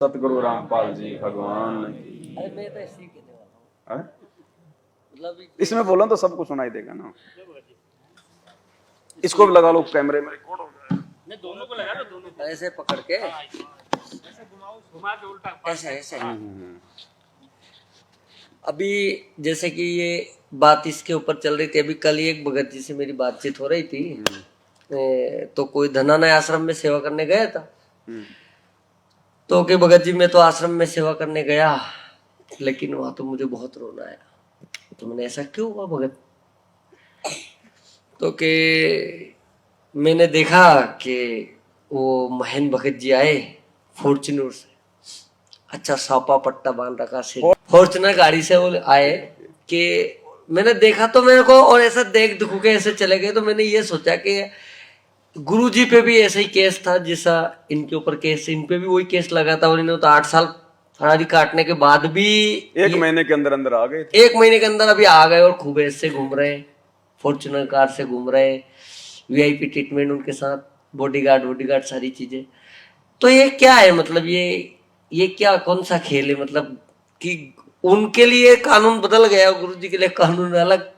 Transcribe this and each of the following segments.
सतगुरु रामपाल जी भगवान की। अरे मैं तो ऐसे ही कहने वाला हूँ। हैं? मतलब इसमें बोलो तो सबको सुनाई देगा ना। इसको भी लगा लो, कैमरे में रिकॉर्ड हो जाए। नहीं, दोनों को लगा लो, दोनों को ऐसे पकड़ के ऐसे घुमाओ, घुमा के उल्टा ऐसे ऐसे। अभी जैसे कि ये बात इसके ऊपर चल रही थी, अभी कल ही एक भगत जी से मेरी बातचीत हो रही थी। तो कोई धनानय आश्रम में सेवा करने गया था। तो कि भगत जी मैं तो आश्रम में सेवा करने गया, लेकिन वहां तो मुझे बहुत रोना आया। तो मैंने ऐसा क्यों हुआ भगत? तो कि मैंने देखा कि वो महेंद्र भगत जी आए फॉर्च्यूनर से, अच्छा सापा पट्टा बांध रखा सिर, फॉर्च्यूनर गाड़ी से वो आए कि मैंने देखा तो मेरे को, और ऐसा देख दुख के ऐसे चले गए। तो मैंने ये सोचा कि गुरु जी पे भी ऐसा ही केस था जैसा इनके ऊपर केस, इन पे भी वही केस लगा था, और इन्होंने तो 8 साल फरारी काटने के बाद भी एक महीने के अंदर अंदर आ गए थे। 1 महीने के अंदर अभी आ गए और खूब ऐसे घूम रहे, फॉर्च्यूनर कार से घूम रहे, वीआईपी ट्रीटमेंट उनके साथ, बॉडीगार्ड सारी चीजें। तो ये क्या है? मतलब ये क्या, कौन सा खेल है? मतलब कि उनके लिए कानून बदल गया, गुरु जी के लिए कानून अलग।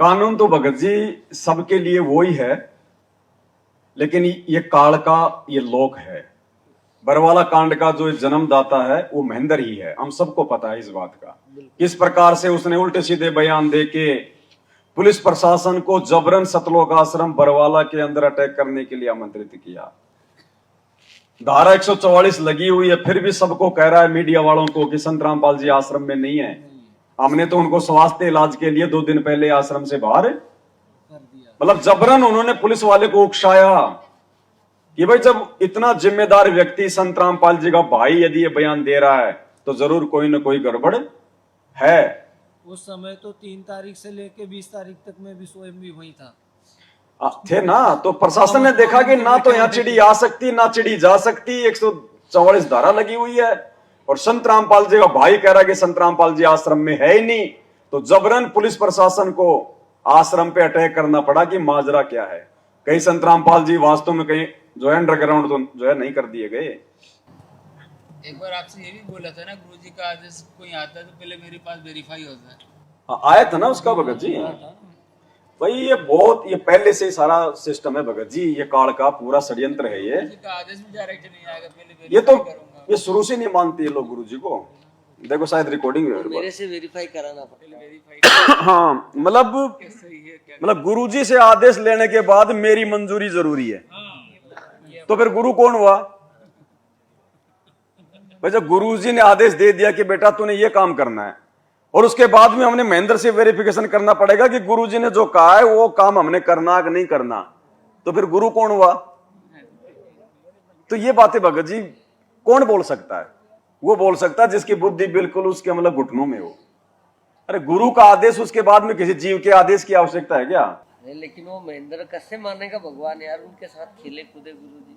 कानून तो भगत जी सबके लिए वो ही है, लेकिन ये काल का ये लोक है। बरवाला कांड का जो जन्मदाता है वो महेंद्र ही है, हम सबको पता है इस बात का। किस प्रकार से उसने उल्टे सीधे बयान देके पुलिस प्रशासन को जबरन सतलोक आश्रम बरवाला के अंदर अटैक करने के लिए आमंत्रित किया। धारा 144 लगी हुई है, फिर भी सबको कह रहा है मीडिया वालों को कि संत रामपाल जी आश्रम में नहीं है। हमने तो उनको स्वास्थ्य इलाज के लिए 2 दिन पहले आश्रम से बाहर कर दिया। मतलब जबरन उन्होंने पुलिस वाले को उकसाया कि भाई जब इतना जिम्मेदार व्यक्ति संत रामपाल जी का भाई यदि ये बयान दे रहा है तो जरूर कोई ना कोई गड़बड़ है। उस समय तो 3 तारीख से लेके 20 तारीख तक मैं भी स्वयं भी वही था थे ना। तो प्रशासन ने देखा कि ना तो यहाँ चिड़ी आ सकती ना चिड़ी जा सकती, 144 धारा लगी हुई है, और संत रामपाल जी का भाई कह रहा है कि संत रामपाल जी आश्रम में है ही नहीं। तो जबरन पुलिस प्रशासन को आश्रम पे अटैक करना पड़ा कि माजरा क्या है। कहीं संत रामपाल जी वास्तव में कहीं जो है अंडरग्राउंड तो जो है नहीं कर दिए गए। एक बार आपसे ये भी बोला था ना, गुरुजी का आदेश कोई आता है तो पहले मेरे पास वेरीफाई होता है। हाँ, आया था ना उसका भगत जी। भाई ये पहले से ही सारा सिस्टम है भगत जी, ये काल का पूरा षड्यंत्र है ये। गुरुजी का आदेश भी डायरेक्ट नहीं आएगा, पहले ये तो वेरीफाई करूंगा। ये शुरू से नहीं मानते ये लोग गुरु जी को। देखो शायद रिकॉर्डिंग है मेरे से वेरीफाई कराना पड़ेगा। वेरीफाई हाँ, मतलब गुरु जी से आदेश लेने के बाद मेरी मंजूरी जरूरी है। तो फिर गुरु कौन हुआ भाई? जब गुरु जी ने आदेश दे दिया कि बेटा तूने ये काम करना है, और उसके बाद में हमने महेंद्र से वेरिफिकेशन करना पड़ेगा कि गुरु जी ने जो कहा है वो काम हमने करना है कि नहीं करना, तो फिर गुरु कौन हुआ? तो ये बातें भगत जी कौन बोल सकता है? वो बोल सकता है जिसकी बुद्धि बिल्कुल उसके मतलब घुटनों में हो। अरे गुरु का आदेश उसके बाद में किसी जीव के आदेश की आवश्यकता है क्या? लेकिन वो महेंद्र कैसे मानेगा भगवान यार, उनके साथ खेले कूदे गुरु जी।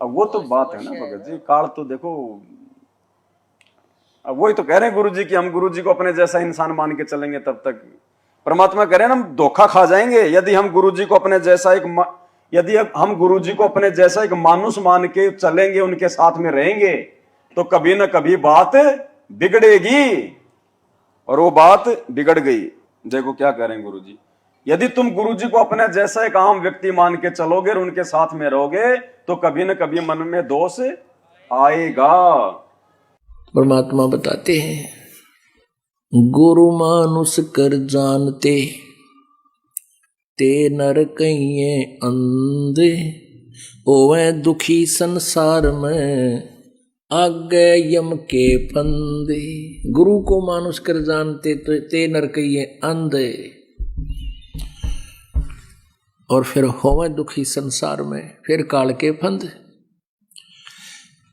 अब वो तो बात है ना भगत जी, काल तो देखो। अब वही तो कह रहे हैं गुरु जी कि हम गुरु जी को अपने जैसा इंसान मान के चलेंगे तब तक परमात्मा कह रहे हैं हम धोखा खा जाएंगे। यदि हम गुरु जी को अपने जैसा एक मानुष मान के चलेंगे, उनके साथ में रहेंगे, तो कभी ना कभी बात बिगड़ेगी, और वो बात बिगड़ गई। देखो क्या कह रहे हैं गुरु जी, यदि तुम गुरु जी को अपने जैसा एक आम व्यक्ति मान के चलोगे और उनके साथ में रहोगे तो कभी न कभी मन में दोष आएगा। परमात्मा बताते हैं गुरु मानुष कर जानते ते नर कहिए अंधे, ओवे दुखी संसार में आगे यम के फंदे। गुरु को मानुष कर जानते तो ते नर कहिए अंधे, और फिर होवे दुखी संसार में, फिर काल के फंद।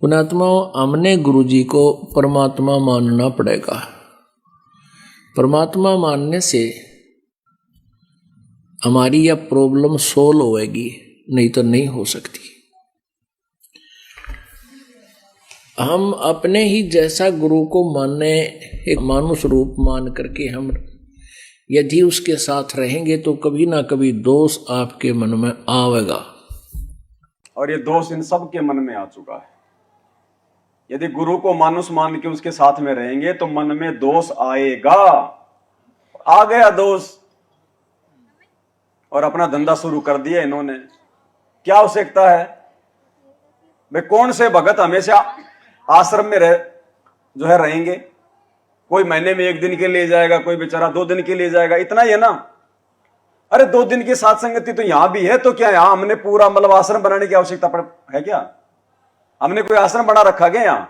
पुणात्मा, हमने गुरु जी को परमात्मा मानना पड़ेगा। परमात्मा मानने से हमारी यह प्रॉब्लम सोल्व होएगी, नहीं तो नहीं हो सकती। हम अपने ही जैसा गुरु को मानने, एक मानुष रूप मान करके हम यदि उसके साथ रहेंगे तो कभी ना कभी दोष आपके मन में आवेगा। और ये दोष इन सब के मन में आ चुका है। यदि गुरु को मानुष मान के उसके साथ में रहेंगे तो मन में दोष आएगा। आ गया दोष और अपना धंधा शुरू कर दिया इन्होंने। क्या आवश्यकता है भाई? कौन से भगत हमेशा आश्रम में रहेंगे? कोई महीने में 1 दिन के लिए जाएगा, कोई बेचारा 2 दिन के लिए जाएगा, इतना ही है ना। अरे 2 दिन की साथ संगति तो यहां भी है, तो क्या यहां हमने पूरा मतलब आश्रम बनाने की आवश्यकता है क्या? हमने कोई आश्रम बना रखा क्या? यहां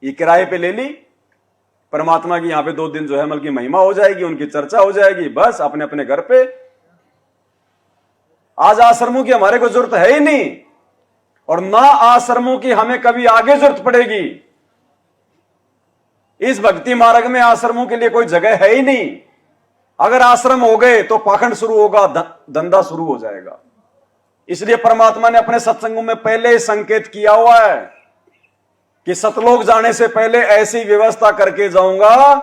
ये किराए पे ले ली, परमात्मा की यहां पे 2 दिन जो है मतलब की महिमा हो जाएगी, उनकी चर्चा हो जाएगी, बस अपने अपने घर पे। आज आश्रमों की हमारे को जरूरत है ही नहीं, और ना आश्रमों की हमें कभी आगे जरूरत पड़ेगी। इस भक्ति मार्ग में आश्रमों के लिए कोई जगह है ही नहीं। अगर आश्रम हो गए तो पाखंड शुरू होगा, धंधा शुरू हो जाएगा। इसलिए परमात्मा ने अपने सत्संगों में पहले ही संकेत किया हुआ है कि सतलोक जाने से पहले ऐसी व्यवस्था करके जाऊंगा,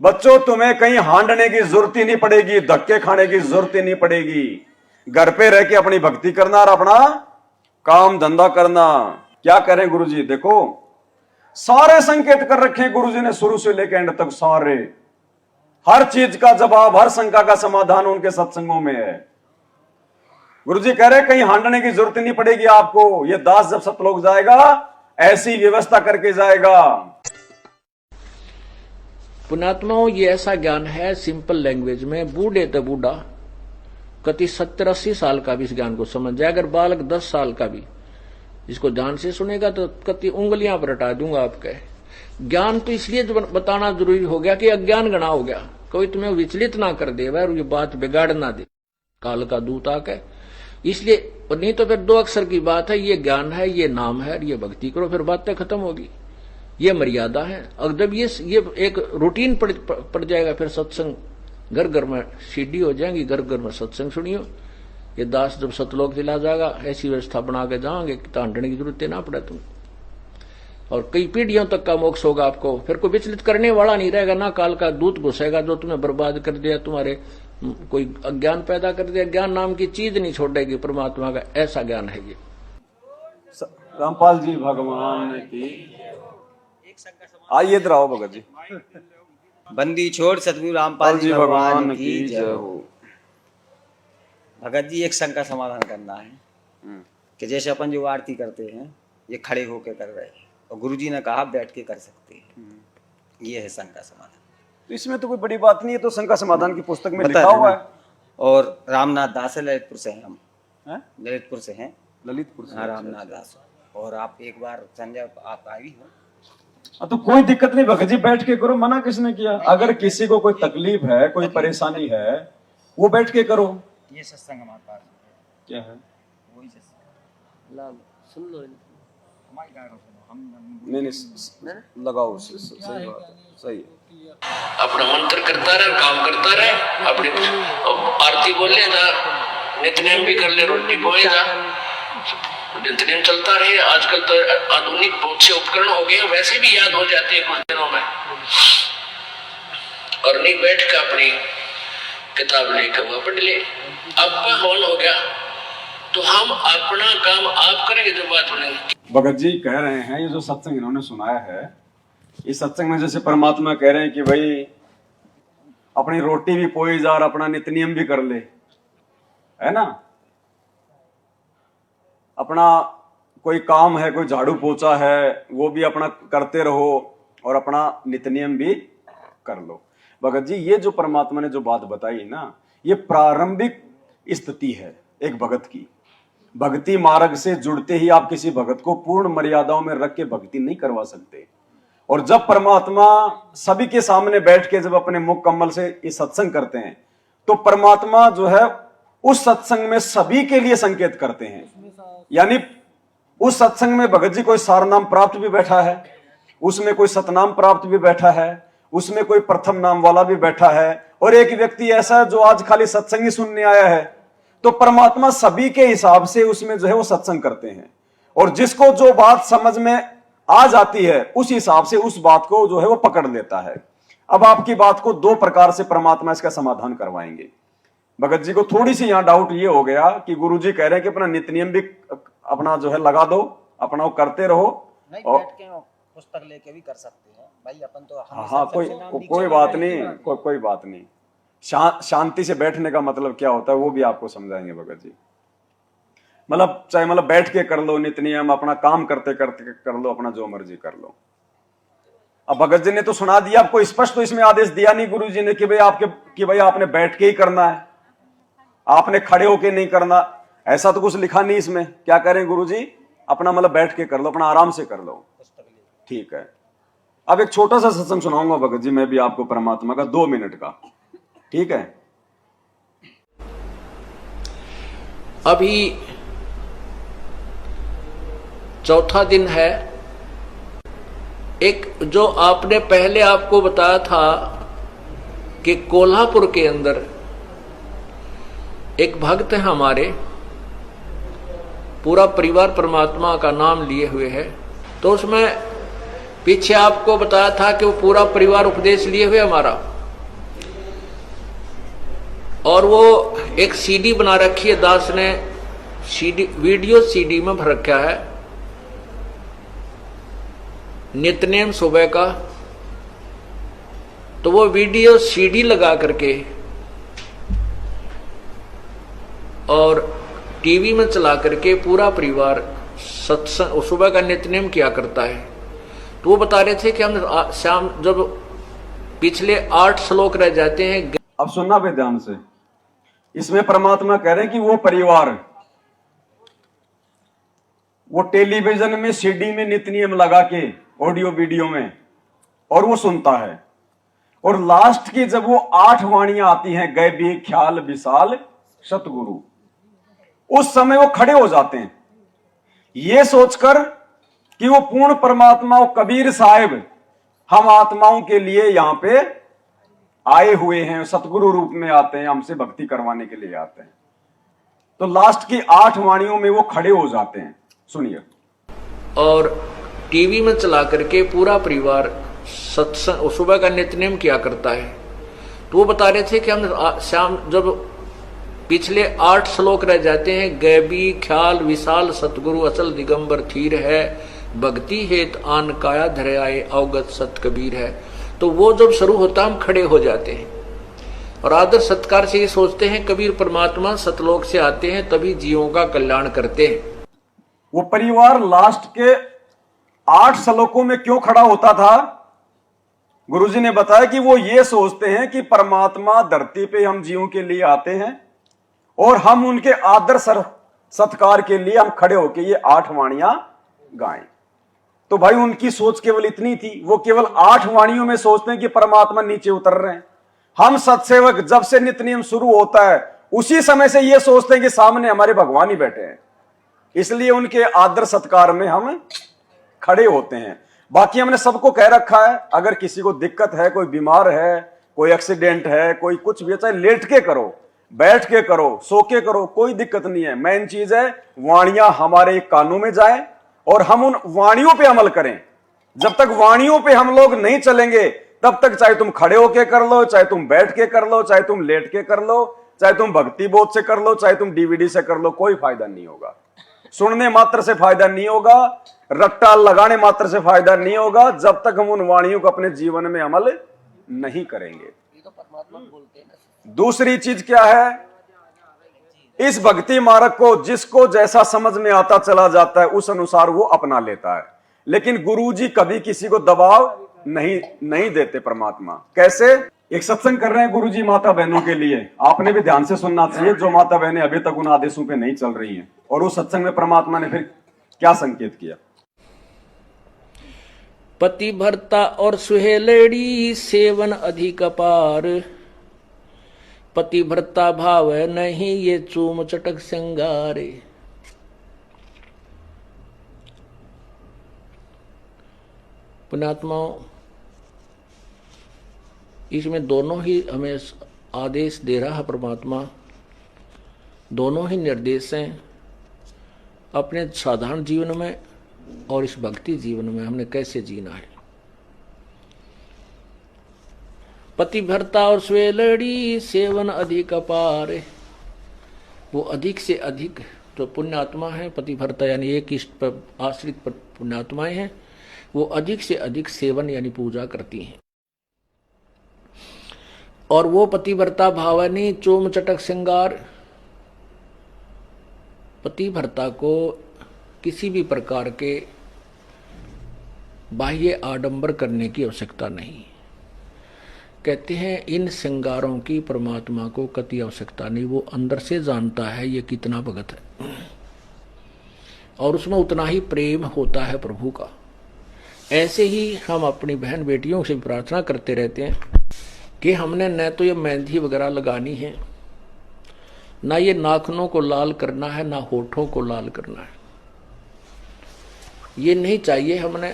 बच्चों तुम्हें कहीं हांडने की जरूरत ही नहीं पड़ेगी, धक्के खाने की जरूरत ही नहीं पड़ेगी। घर पे रह के अपनी भक्ति करना और अपना काम धंधा करना। क्या करें गुरुजी? देखो सारे संकेत कर रखे हैं गुरुजी ने, शुरू से लेकर एंड तक सारे। हर चीज का जवाब, हर शंका का समाधान उनके सत्संगों में है। गुरुजी कह रहे कहीं हांडने की जरूरत नहीं पड़ेगी आपको। ये दास जब सतलोक जाएगा ऐसी व्यवस्था करके जाएगा। पुण्यात्माओं, ये ऐसा ज्ञान है सिंपल लैंग्वेज में, बूढ़े तो बूढ़ा कति 70-80 साल का भी इस ज्ञान को समझ जाए। अगर बालक 10 साल का भी इसको ध्यान से सुनेगा तो कति उंगलियां पर हटा दूंगा आपके। ज्ञान तो इसलिए बताना जरूरी हो गया कि अज्ञान गणा हो गया, कोई तुम्हें विचलित ना कर दे और ये बात बिगाड़ ना दे काल का दूत आके। इसलिए नहीं तो फिर 2 अक्षर की बात है, ये ज्ञान है, ये नाम है, ये भक्ति करो, फिर बातें खत्म होगी। ये मर्यादा है। और जब ये एक रूटीन पड़ जाएगा, फिर सत्संग घर घर में सीढ़ी हो जाएंगी, घर घर में सत्संग सुनियो। ये दास जब सतलोक चला जाएगा ऐसी व्यवस्था बना के जाओगे कि तांडने की जरूरत ना पड़े तुम, और कई पीढ़ियों तक का मोक्ष होगा आपको। फिर कोई विचलित करने वाला नहीं रहेगा, ना काल का दूत घुसेगा जो तुम्हें बर्बाद कर दिया, तुम्हारे कोई अज्ञान पैदा कर दिया। ज्ञान नाम की चीज नहीं छोड़ेगी परमात्मा का, ऐसा ज्ञान है ये। रामपाल जी भगवान की आइए, इधर आओ भगत जी। बंदी छोड़ सतगुरु रामपाल जी भगवान की जय हो। भगत जी, एक शंका समाधान करना है कि जैसे अपन जो आरती करते हैं ये खड़े होके कर रहे हैं और गुरुजी ने कहा बैठ के कर सकते हैं, ये है शंका समाधान। तो इसमें तो कोई बड़ी बात नहीं है, तो शंका समाधान की पुस्तक में लिखा हुआ है। और रामनाथ दास है, ललितपुर से हैं हम। ललितपुर से हैं, ललितपुर से। हाँ, रामनाथ दास। और आप एक बार संजय आप आई हो तो कोई दिक्कत नहीं भगत जी, बैठ के करो, मना किसने किया? अगर किसी को कोई तकलीफ है, कोई परेशानी है, वो बैठ के करो। ये सत्संग हमारे पास क्या है? वही सत्संग सुन लो हमारी गाय सुनो, हम नहीं लगाओ, सही बात है, सही है। अपना मंत्र करता रहे, काम करता रहे, अपनी आरती बोल ले जा, नित्यनेम भी कर ले, रोटी बोए जा, नित्यनेम चलता रहे। आजकल तो आधुनिक बहुत से उपकरण हो गए, वैसे भी याद हो जाते हैं कुछ दिनों में। और नहीं बैठ कर अपनी किताब लेकर वह पढ़ ले। आपका हवन हो गया तो हम अपना काम आप करेंगे, जो बात बनेगी। भगत जी कह रहे हैं, ये जो सत्संग इन्होंने सुनाया है, इस सत्संग में जैसे परमात्मा कह रहे हैं कि भाई अपनी रोटी भी पोई जा और अपना नित्यनियम भी कर ले, है ना। अपना कोई काम है, कोई झाड़ू पोछा है, वो भी अपना करते रहो और अपना नित्यनियम भी कर लो। भगत जी, ये जो परमात्मा ने जो बात बताई ना, ये प्रारंभिक स्थिति है एक भगत की। भक्ति मार्ग से जुड़ते ही आप किसी भगत को पूर्ण मर्यादाओं में रख के भक्ति नहीं करवा सकते। और जब परमात्मा सभी के सामने बैठ के जब अपने मुख कमल से ये सत्संग करते हैं, तो परमात्मा जो है उस सत्संग में सभी के लिए संकेत करते हैं। यानी उस सत्संग में भगत जी कोई सारनाम प्राप्त भी बैठा है, उसमें कोई सतनाम प्राप्त भी बैठा है, उसमें कोई प्रथम नाम वाला भी बैठा है, और एक व्यक्ति ऐसा है जो आज खाली सत्संग ही सुनने आया है। तो परमात्मा सभी के हिसाब से उसमें जो है वो सत्संग करते हैं, और जिसको जो बात समझ में आ जाती है उस हिसाब से उस बात को जो है वो पकड़ लेता है। अब आपकी बात को दो प्रकार से परमात्मा इसका समाधान करवाएंगे। भगत जी को थोड़ी सी यहां डाउट ये हो गया कि गुरुजी कह रहे हैं कि अपना नित्य नियम भी अपना जो है लगा दो, अपना वो करते रहो। नहीं, और बैठ के पुस्तक लेके भी कर सकते हैं भाई, अपन तो हाँ, कोई बात नहीं, कोई बात नहीं। शांति से बैठने का मतलब क्या होता है वो भी आपको समझाएंगे भगत जी। मतलब चाहे मतलब बैठ के कर लो नित्य नियम, अपना काम करते करते कर लो, अपना जो मर्जी कर लो। अब भगत जी ने तो सुना दिया आपको, स्पष्ट तो इसमें आदेश दिया नहीं गुरु जी ने कि भाई आपने बैठ के ही करना है, आपने खड़े होके नहीं करना, ऐसा तो कुछ लिखा नहीं इसमें। क्या करें गुरु जी, अपना मतलब बैठ के कर लो, अपना आराम से कर लो, ठीक है। अब एक छोटा सा सत्संग सुनाऊंगा भगत जी मैं भी आपको परमात्मा का, 2 मिनट का, ठीक है। अभी चौथा दिन है। एक जो आपने पहले आपको बताया था कि कोल्हापुर के अंदर एक भक्त है हमारे, पूरा परिवार परमात्मा का नाम लिए हुए है, तो उसमें पीछे आपको बताया था कि वो पूरा परिवार उपदेश लिए हुए हमारा, और वो एक सीडी बना रखी है, दास ने सीडी, वीडियो सीडी में भर रखा है, नित्यनेम सुबह का। तो वो वीडियो सीडी लगा करके और टीवी में चला करके पूरा परिवार सत्संग सुबह का नित्यनेम किया करता है। तो वो बता रहे थे कि हम शाम जब पिछले 8 श्लोक रह जाते हैं। अब सुनना पे ध्यान से, इसमें परमात्मा कह रहे हैं कि वो परिवार वो टेलीविजन में सीडी में नित्य नियम लगा के ऑडियो वीडियो में, और वो सुनता है, और लास्ट की जब वो 8 वाणियां आती हैं, गैबी ख्याल विशाल सतगुरु, उस समय वो खड़े हो जाते हैं ये सोचकर कि वो पूर्ण परमात्मा वो कबीर साहिब हम आत्माओं के लिए यहां पे आए हुए हैं, सतगुरु रूप में आते हैं, हमसे भक्ति करवाने के लिए आते हैं। तो लास्ट की 8 वाणियों में वो खड़े हो जाते हैं। सुनिए। और टीवी में चला करके पूरा परिवार सत्संग सुबह का नित्यनेम किया करता है। तो वो बता रहे थे कि हम शाम जब पिछले 8 श्लोक रह जाते हैं, गैबी ख्याल विशाल सतगुरु अचल दिगंबर थीर है, भक्ति हेत आन काया धरे आए अवगत सत कबीर है। तो वो जब शुरू होता हम खड़े हो जाते हैं और आदर सत्कार से ये सोचते हैं कबीर परमात्मा सतलोक से आते हैं तभी जीवों का कल्याण करते हैं। वो परिवार लास्ट के 8 श्लोकों में क्यों खड़ा होता था? गुरुजी ने बताया कि वो ये सोचते हैं कि परमात्मा धरती पे हम जीवों के लिए आते हैं और हम उनके आदर सत्कार के लिए हम खड़े होके ये 8 वाणियां गाएं। तो भाई उनकी सोच केवल इतनी थी, वो केवल 8 वाणियों में सोचते हैं कि परमात्मा नीचे उतर रहे हैं। हम सत्सेवक जब से नित्य नियम शुरू होता है उसी समय से ये सोचते हैं कि सामने हमारे भगवान ही बैठे हैं, इसलिए उनके आदर सत्कार में हम खड़े होते हैं। बाकी हमने सबको कह रखा है, अगर किसी को दिक्कत है, कोई बीमार है, कोई एक्सीडेंट है, कोई कुछ भी, चाहे लेट के करो, बैठ के करो, सो के करो, कोई दिक्कत नहीं है। मेन चीज है वाणियां हमारे कानों में जाए और हम उन वाणियों पे अमल करें। जब तक वाणियों पे हम लोग नहीं चलेंगे तब तक चाहे तुम खड़े होके कर लो, चाहे तुम बैठ के कर लो, चाहे तुम लेट के कर लो, चाहे तुम भक्ति बोध से कर लो, चाहे तुम डीवीडी से कर लो, कोई फायदा नहीं होगा। सुनने मात्र से फायदा नहीं होगा, रट्टा लगाने मात्र से फायदा नहीं होगा, जब तक हम उन वाणियों को अपने जीवन में अमल नहीं करेंगे। दूसरी चीज क्या है, इस भक्ति मार्ग को जिसको जैसा समझ में आता चला जाता है उस अनुसार वो अपना लेता है, लेकिन गुरुजी कभी किसी को दबाव नहीं देते। परमात्मा कैसे? एक सत्संग कर रहे हैं गुरुजी माता बहनों के लिए, आपने भी ध्यान से सुनना चाहिए, जो माता बहनें अभी तक उन आदेशों पे नहीं चल रही हैं। और उस सत्संग में परमात्मा ने फिर क्या संकेत किया? पति भरता और सुहेलड़ी सेवन अधिक अपार, पति भरता भाव नहीं ये चूम चटक सिंगारे। पुण्यात्माओं, इसमें दोनों ही हमें आदेश दे रहा है परमात्मा, दोनों ही निर्देश हैं। अपने साधारण जीवन में और इस भक्ति जीवन में हमने कैसे जीना है। पतिव्रता और स्वेलड़ी सेवन अधिक अपार। वो अधिक से अधिक जो पुण्यात्मा है, पतिव्रता यानी एक इष्ट पर आश्रित पर पुण्यात्माएं हैं, वो अधिक से अधिक सेवन यानी पूजा करती हैं। और वो पतिव्रता भावनी चोम चटक श्रृंगार, पतिव्रता को किसी भी प्रकार के बाह्य आडंबर करने की आवश्यकता नहीं। कहते हैं इन श्रृंगारों की परमात्मा को कति आवश्यकता नहीं, वो अंदर से जानता है ये कितना भगत है और उसमें उतना ही प्रेम होता है प्रभु का। ऐसे ही हम अपनी बहन बेटियों से प्रार्थना करते रहते हैं कि हमने न तो ये मेहंदी वगैरह लगानी है, ना ये नाखूनों को लाल करना है, ना होठों को लाल करना है, ये नहीं चाहिए हमने।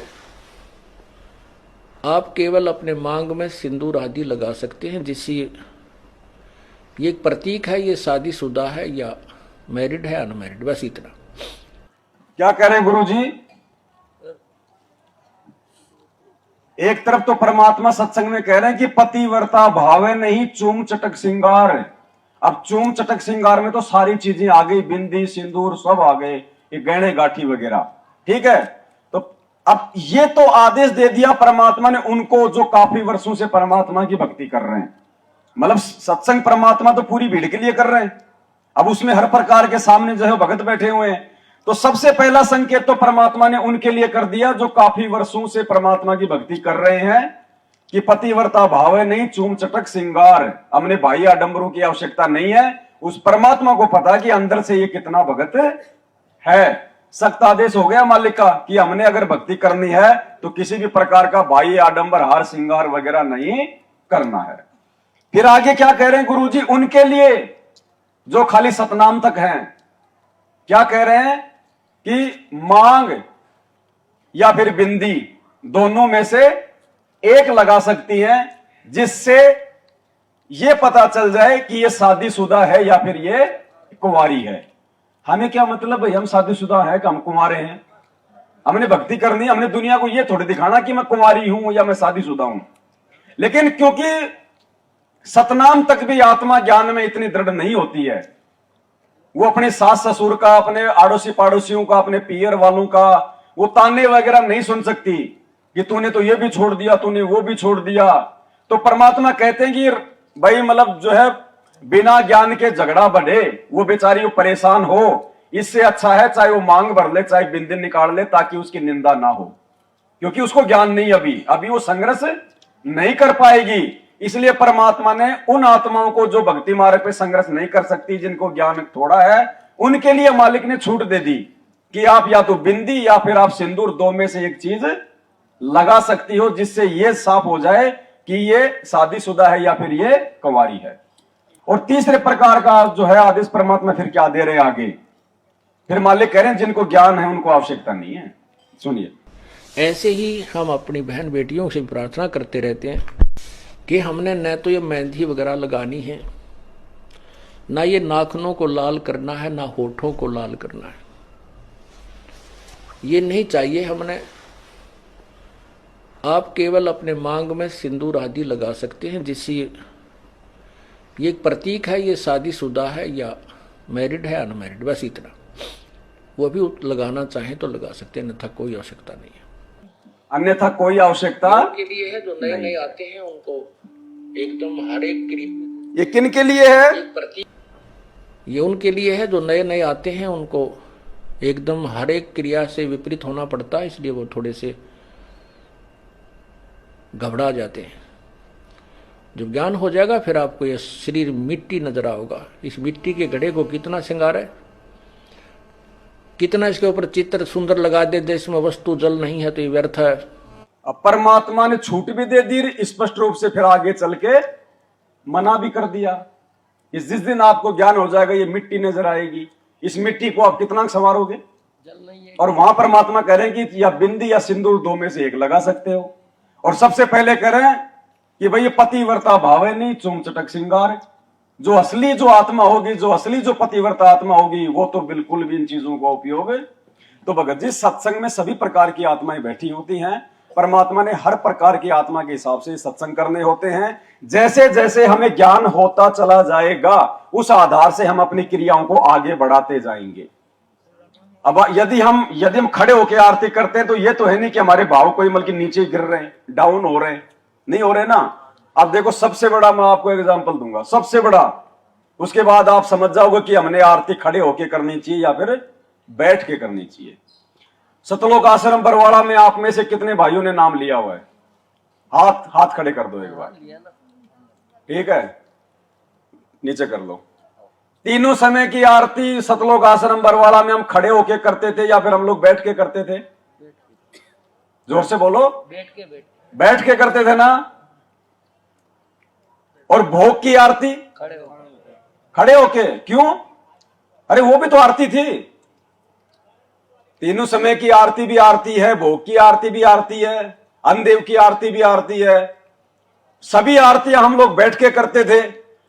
आप केवल अपने मांग में सिंदूर आदि लगा सकते हैं, जिससे ये एक प्रतीक है, ये शादीशुदा है या मैरिड है अनमैरिड, बस इतना। क्या कह रहे हैं गुरु जी? एक तरफ तो परमात्मा सत्संग में कह रहे हैं कि पतिव्रता भावे नहीं चूम चटक श्रृंगार। अब चूम चटक श्रृंगार में तो सारी चीजें आ गई, बिंदी सिंदूर सब आ गए, ये गहने गाठी वगैरह, ठीक है। तो अब ये तो आदेश दे दिया परमात्मा ने उनको जो काफी वर्षों से परमात्मा की भक्ति कर रहे हैं। मतलब सत्संग परमात्मा तो पूरी भीड़ के लिए कर रहे हैं, अब उसमें हर प्रकार के सामने जो है भगत बैठे हुए हैं। तो सबसे पहला संकेत तो परमात्मा ने उनके लिए कर दिया जो काफी वर्षों से परमात्मा की भक्ति कर रहे हैं कि पतिव्रता भाव नहीं चूम चटक श्रृंगार। हमने बाह्य आडंबरों की आवश्यकता नहीं है, उस परमात्मा को पता कि अंदर से ये कितना भगत है। सख्त आदेश हो गया मालिक का कि हमने अगर भक्ति करनी है तो किसी भी प्रकार का बाह्य आडंबर हार श्रृंगार वगैरह नहीं करना है। फिर आगे क्या कह रहे हैं गुरु जी? उनके लिए जो खाली सतनाम तक हैं, क्या कह रहे हैं कि मांग या फिर बिंदी दोनों में से एक लगा सकती हैं, जिससे यह पता चल जाए कि यह शादीशुदा है या फिर यह कुंवारी है। हमें क्या मतलब भाई, हम शादीशुदा है कि हम कुंवारे हैं? हमने भक्ति करनी है, हमने दुनिया को यह थोड़ी दिखाना कि मैं कुंवारी हूं या मैं शादीशुदा हूं। लेकिन क्योंकि सतनाम तक भी आत्मा ज्ञान में इतनी दृढ़ नहीं होती है, वो अपने सास ससुर का, अपने आड़ोसी पाड़ोसियों का, अपने पियर वालों का वो ताने वगैरह नहीं सुन सकती कि तूने तो ये भी छोड़ दिया, तूने वो भी छोड़ दिया। तो परमात्मा कहते हैं कि भाई मतलब जो है बिना ज्ञान के झगड़ा बढ़े, वो बेचारी वो परेशान हो, इससे अच्छा है चाहे वो मांग भर ले, चाहे बिंदी निकाल ले, ताकि उसकी निंदा ना हो, क्योंकि उसको ज्ञान नहीं, अभी वो संघर्ष नहीं कर पाएगी। इसलिए परमात्मा ने उन आत्माओं को जो भक्ति मार्ग पे संघर्ष नहीं कर सकती, जिनको ज्ञान थोड़ा है, उनके लिए मालिक ने छूट दे दी कि आप या तो बिंदी या फिर आप सिंदूर, दो में से एक चीज लगा सकती हो, जिससे यह साफ हो जाए कि ये शादीशुदा है या फिर ये कुंवारी है। और तीसरे प्रकार का जो है आदेश परमात्मा फिर क्या दे रहे हैं आगे? फिर मालिक कह रहे हैं जिनको ज्ञान है उनको आवश्यकता नहीं है। सुनिए, ऐसे ही हम अपनी बहन बेटियों से प्रार्थना करते रहते हैं कि हमने न तो ये मेहंदी वगैरह लगानी है, ना ये नाखूनों को लाल करना है, ना होठों को लाल करना है, ये नहीं चाहिए हमने। आप केवल अपने मांग में सिंदूर आदि लगा सकते हैं, जिससे ये एक प्रतीक है, ये शादीशुदा है या मैरिड है अनमैरिड, बस इतना। वो भी लगाना चाहें तो लगा सकते हैं, अन्यथा कोई आवश्यकता नहीं है। अन्यथा कोई आवश्यकता के लिए है जो नए नए आते हैं उनको एकदम हर एक क्रिया। ये किन के लिए है? ये उनके लिए है जो नए नए आते हैं, उनको एकदम हर एक क्रिया से विपरीत होना पड़ता है, इसलिए वो थोड़े से घबरा जाते हैं। जब ज्ञान हो जाएगा फिर आपको ये शरीर मिट्टी नजर आओगा। इस मिट्टी के घड़े को कितना श्रृंगार है, कितना इसके ऊपर चित्र सुंदर लगा दे, इसमें वस्तु जल नहीं है तो ये व्यर्थ है। अब परमात्मा ने छूट भी दे दी स्पष्ट रूप से, फिर आगे चल के मना भी कर दिया कि जिस दिन आपको ज्ञान हो जाएगा ये मिट्टी नजर आएगी, इस मिट्टी को आप कितना संवारोगे? जल नहीं है। और वहां परमात्मा कह रहे हैं कि या बिंदी या सिंदूर दो में से एक लगा सकते हो। और सबसे पहले कह रहे हैं कि भाई ये पतिव्रता भाव है नहीं चूम चटक श्रृंगार। जो असली जो आत्मा होगी, जो असली जो पतिव्रता आत्मा होगी, वो तो बिल्कुल भी इन चीजों का उपयोग। तो भगत जी सत्संग में सभी प्रकार की आत्माएं बैठी होती हैं, परमात्मा ने हर प्रकार की आत्मा के हिसाब से सत्संग करने होते हैं। जैसे जैसे हमें ज्ञान होता चला जाएगा उस आधार से हम अपनी क्रियाओं को आगे बढ़ाते जाएंगे। अब यदि हम खड़े होकर आरती करते हैं तो ये तो है नहीं कि हमारे भाव कोई बल्कि नीचे गिर रहे हैं, डाउन हो रहे हैं, नहीं हो रहे ना। अब देखो सबसे बड़ा मैं आपको एग्जांपल दूंगा, सबसे बड़ा, उसके बाद आप समझ जाओगे कि हमने आरती खड़े होके करनी चाहिए या फिर बैठ के करनी चाहिए। सतलोक आश्रम बरवाड़ा में आप में से कितने भाइयों ने नाम लिया हुआ है? हाथ खड़े कर दो एक बार, ठीक है, नीचे कर लो। तीनों समय की आरती सतलोक आश्रम बरवाड़ा में हम खड़े होके करते थे या फिर हम लोग बैठ के करते थे? जोर से बोलो। बैठ के करते थे ना। और भोग की आरती खड़े होके, क्यों? अरे वो भी तो आरती थी। तीनों समय की आरती भी आरती है, भोग की आरती भी आरती है, अन्नदेव की आरती भी आरती है। सभी आरतियां हम लोग बैठ के करते थे।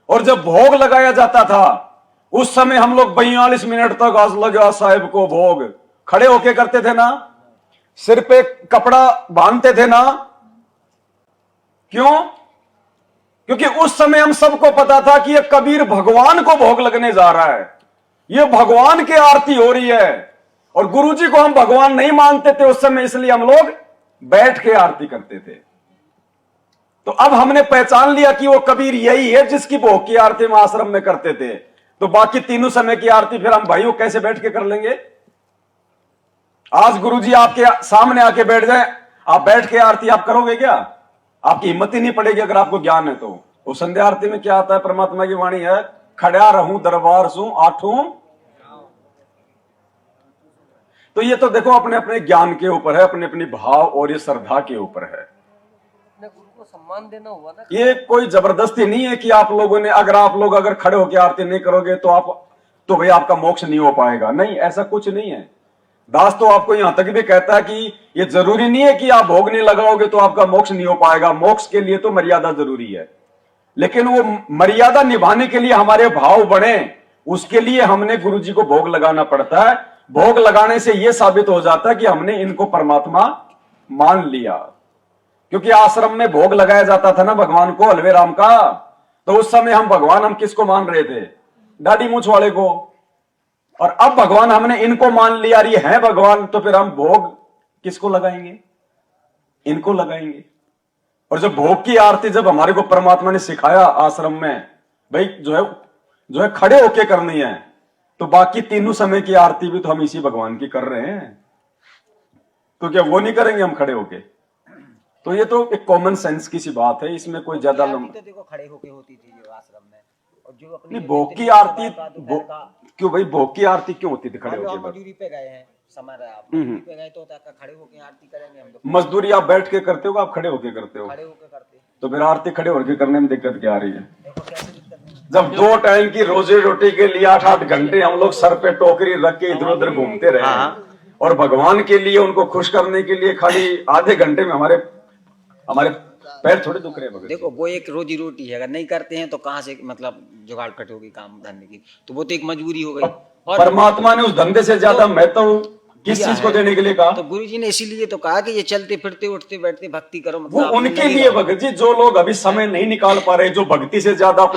और जब भोग लगाया जाता था उस समय हम लोग 42 मिनट तक आज लगा साहिब को भोग खड़े होके करते थे ना। सिर पे कपड़ा बांधते थे ना। क्यों? क्योंकि उस समय हम सबको पता था कि ये कबीर भगवान को भोग लगने जा रहा है, ये भगवान की आरती हो रही है। और गुरुजी को हम भगवान नहीं मानते थे उस समय, इसलिए हम लोग बैठ के आरती करते थे। तो अब हमने पहचान लिया कि वो कबीर यही है जिसकी भोग की आरती हम आश्रम में करते थे। तो बाकी तीनों समय की आरती फिर हम भाइयों कैसे बैठ के कर लेंगे? आज गुरुजी आपके सामने आके बैठ जाए, आप बैठ के आरती आप करोगे क्या? आपकी हिम्मत ही नहीं पड़ेगी अगर आपको ज्ञान है तो। वो संध्या आरती में क्या आता है? परमात्मा की वाणी है, खड़ा रहूं दरबार सू आठों। तो ये तो देखो अपने अपने ज्ञान के ऊपर है, अपने अपने भाव और ये श्रद्धा के ऊपर है। गुरु को सम्मान देना हुआ ना। ये कोई जबरदस्ती नहीं है कि आप लोगों ने अगर खड़े होकर आरती नहीं करोगे तो भाई आपका मोक्ष नहीं हो पाएगा। नहीं, ऐसा कुछ नहीं है। दास तो आपको यहां तक भी कहता है कि ये जरूरी नहीं है कि आप भोग नहीं लगाओगे तो आपका मोक्ष नहीं हो पाएगा। मोक्ष के लिए तो मर्यादा जरूरी है, लेकिन वो मर्यादा निभाने के लिए हमारे भाव बढ़े, उसके लिए हमने गुरुजी को भोग लगाना पड़ता है। भोग लगाने से यह साबित हो जाता है कि हमने इनको परमात्मा मान लिया। क्योंकि आश्रम में भोग लगाया जाता था ना भगवान को, हलवे राम का, तो उस समय हम किसको मान रहे थे? दाढ़ी मूछ वाले को। और अब भगवान हमने इनको मान लिया, ये है भगवान, तो फिर हम भोग किसको लगाएंगे? इनको लगाएंगे। और जब भोग की आरती जब हमारे को परमात्मा ने सिखाया आश्रम में, भाई जो है खड़े होके करनी है, तो बाकी तीनों समय की आरती भी तो हम इसी भगवान की कर रहे हैं, तो क्या वो नहीं करेंगे हम खड़े होके? तो ये तो एक कॉमन सेंस की सी बात है, इसमें कोई ज्यादा तो देखो खड़े होके होती थी जो आश्रम में। और जो अपनी भोग की आरती क्यों भाई? भोग की आरती क्यों होती थी खड़े होके? मजदूरी पे गए हैं, समझ रहे आप, मजदूरी पे गए तो खड़े होके आरती करेंगे हम तो। मजदूरी आप बैठ के करते हो, आप खड़े होके करते हो? खड़े होके करते। तो फिर आरती खड़े होके करने में दिक्कत क्या आ रही है? देखो कैसे दिक्कत नहीं। जब 2 टाइम की रोजी रोटी के लिए 8-8 घंटे हम लोग सर पे टोकरी रख के इधर उधर घूमते रहे, और भगवान के लिए उनको खुश करने के लिए खाली आधे घंटे में हमारे पैर थोड़े दुख रहे हैं। देखो वो एक रोजी रोटी है, अगर नहीं करते हैं तो कहाँ से मतलब जुगाड़ कट होगी काम धंधे की? तो वो तो एक मजबूरी हो गई। और परमात्मा ने उस धंधे से ज्यादा महत्व किस चीज को देने के लिए कहा? तो गुरुजी ने इसीलिए तो कहा कि ये चलते फिरते उठते बैठते भक्ति करो। वो उनके लिए भगत जी, जो लोग अभी समय नहीं निकाल पा रहे, जो भक्ति से ज्यादा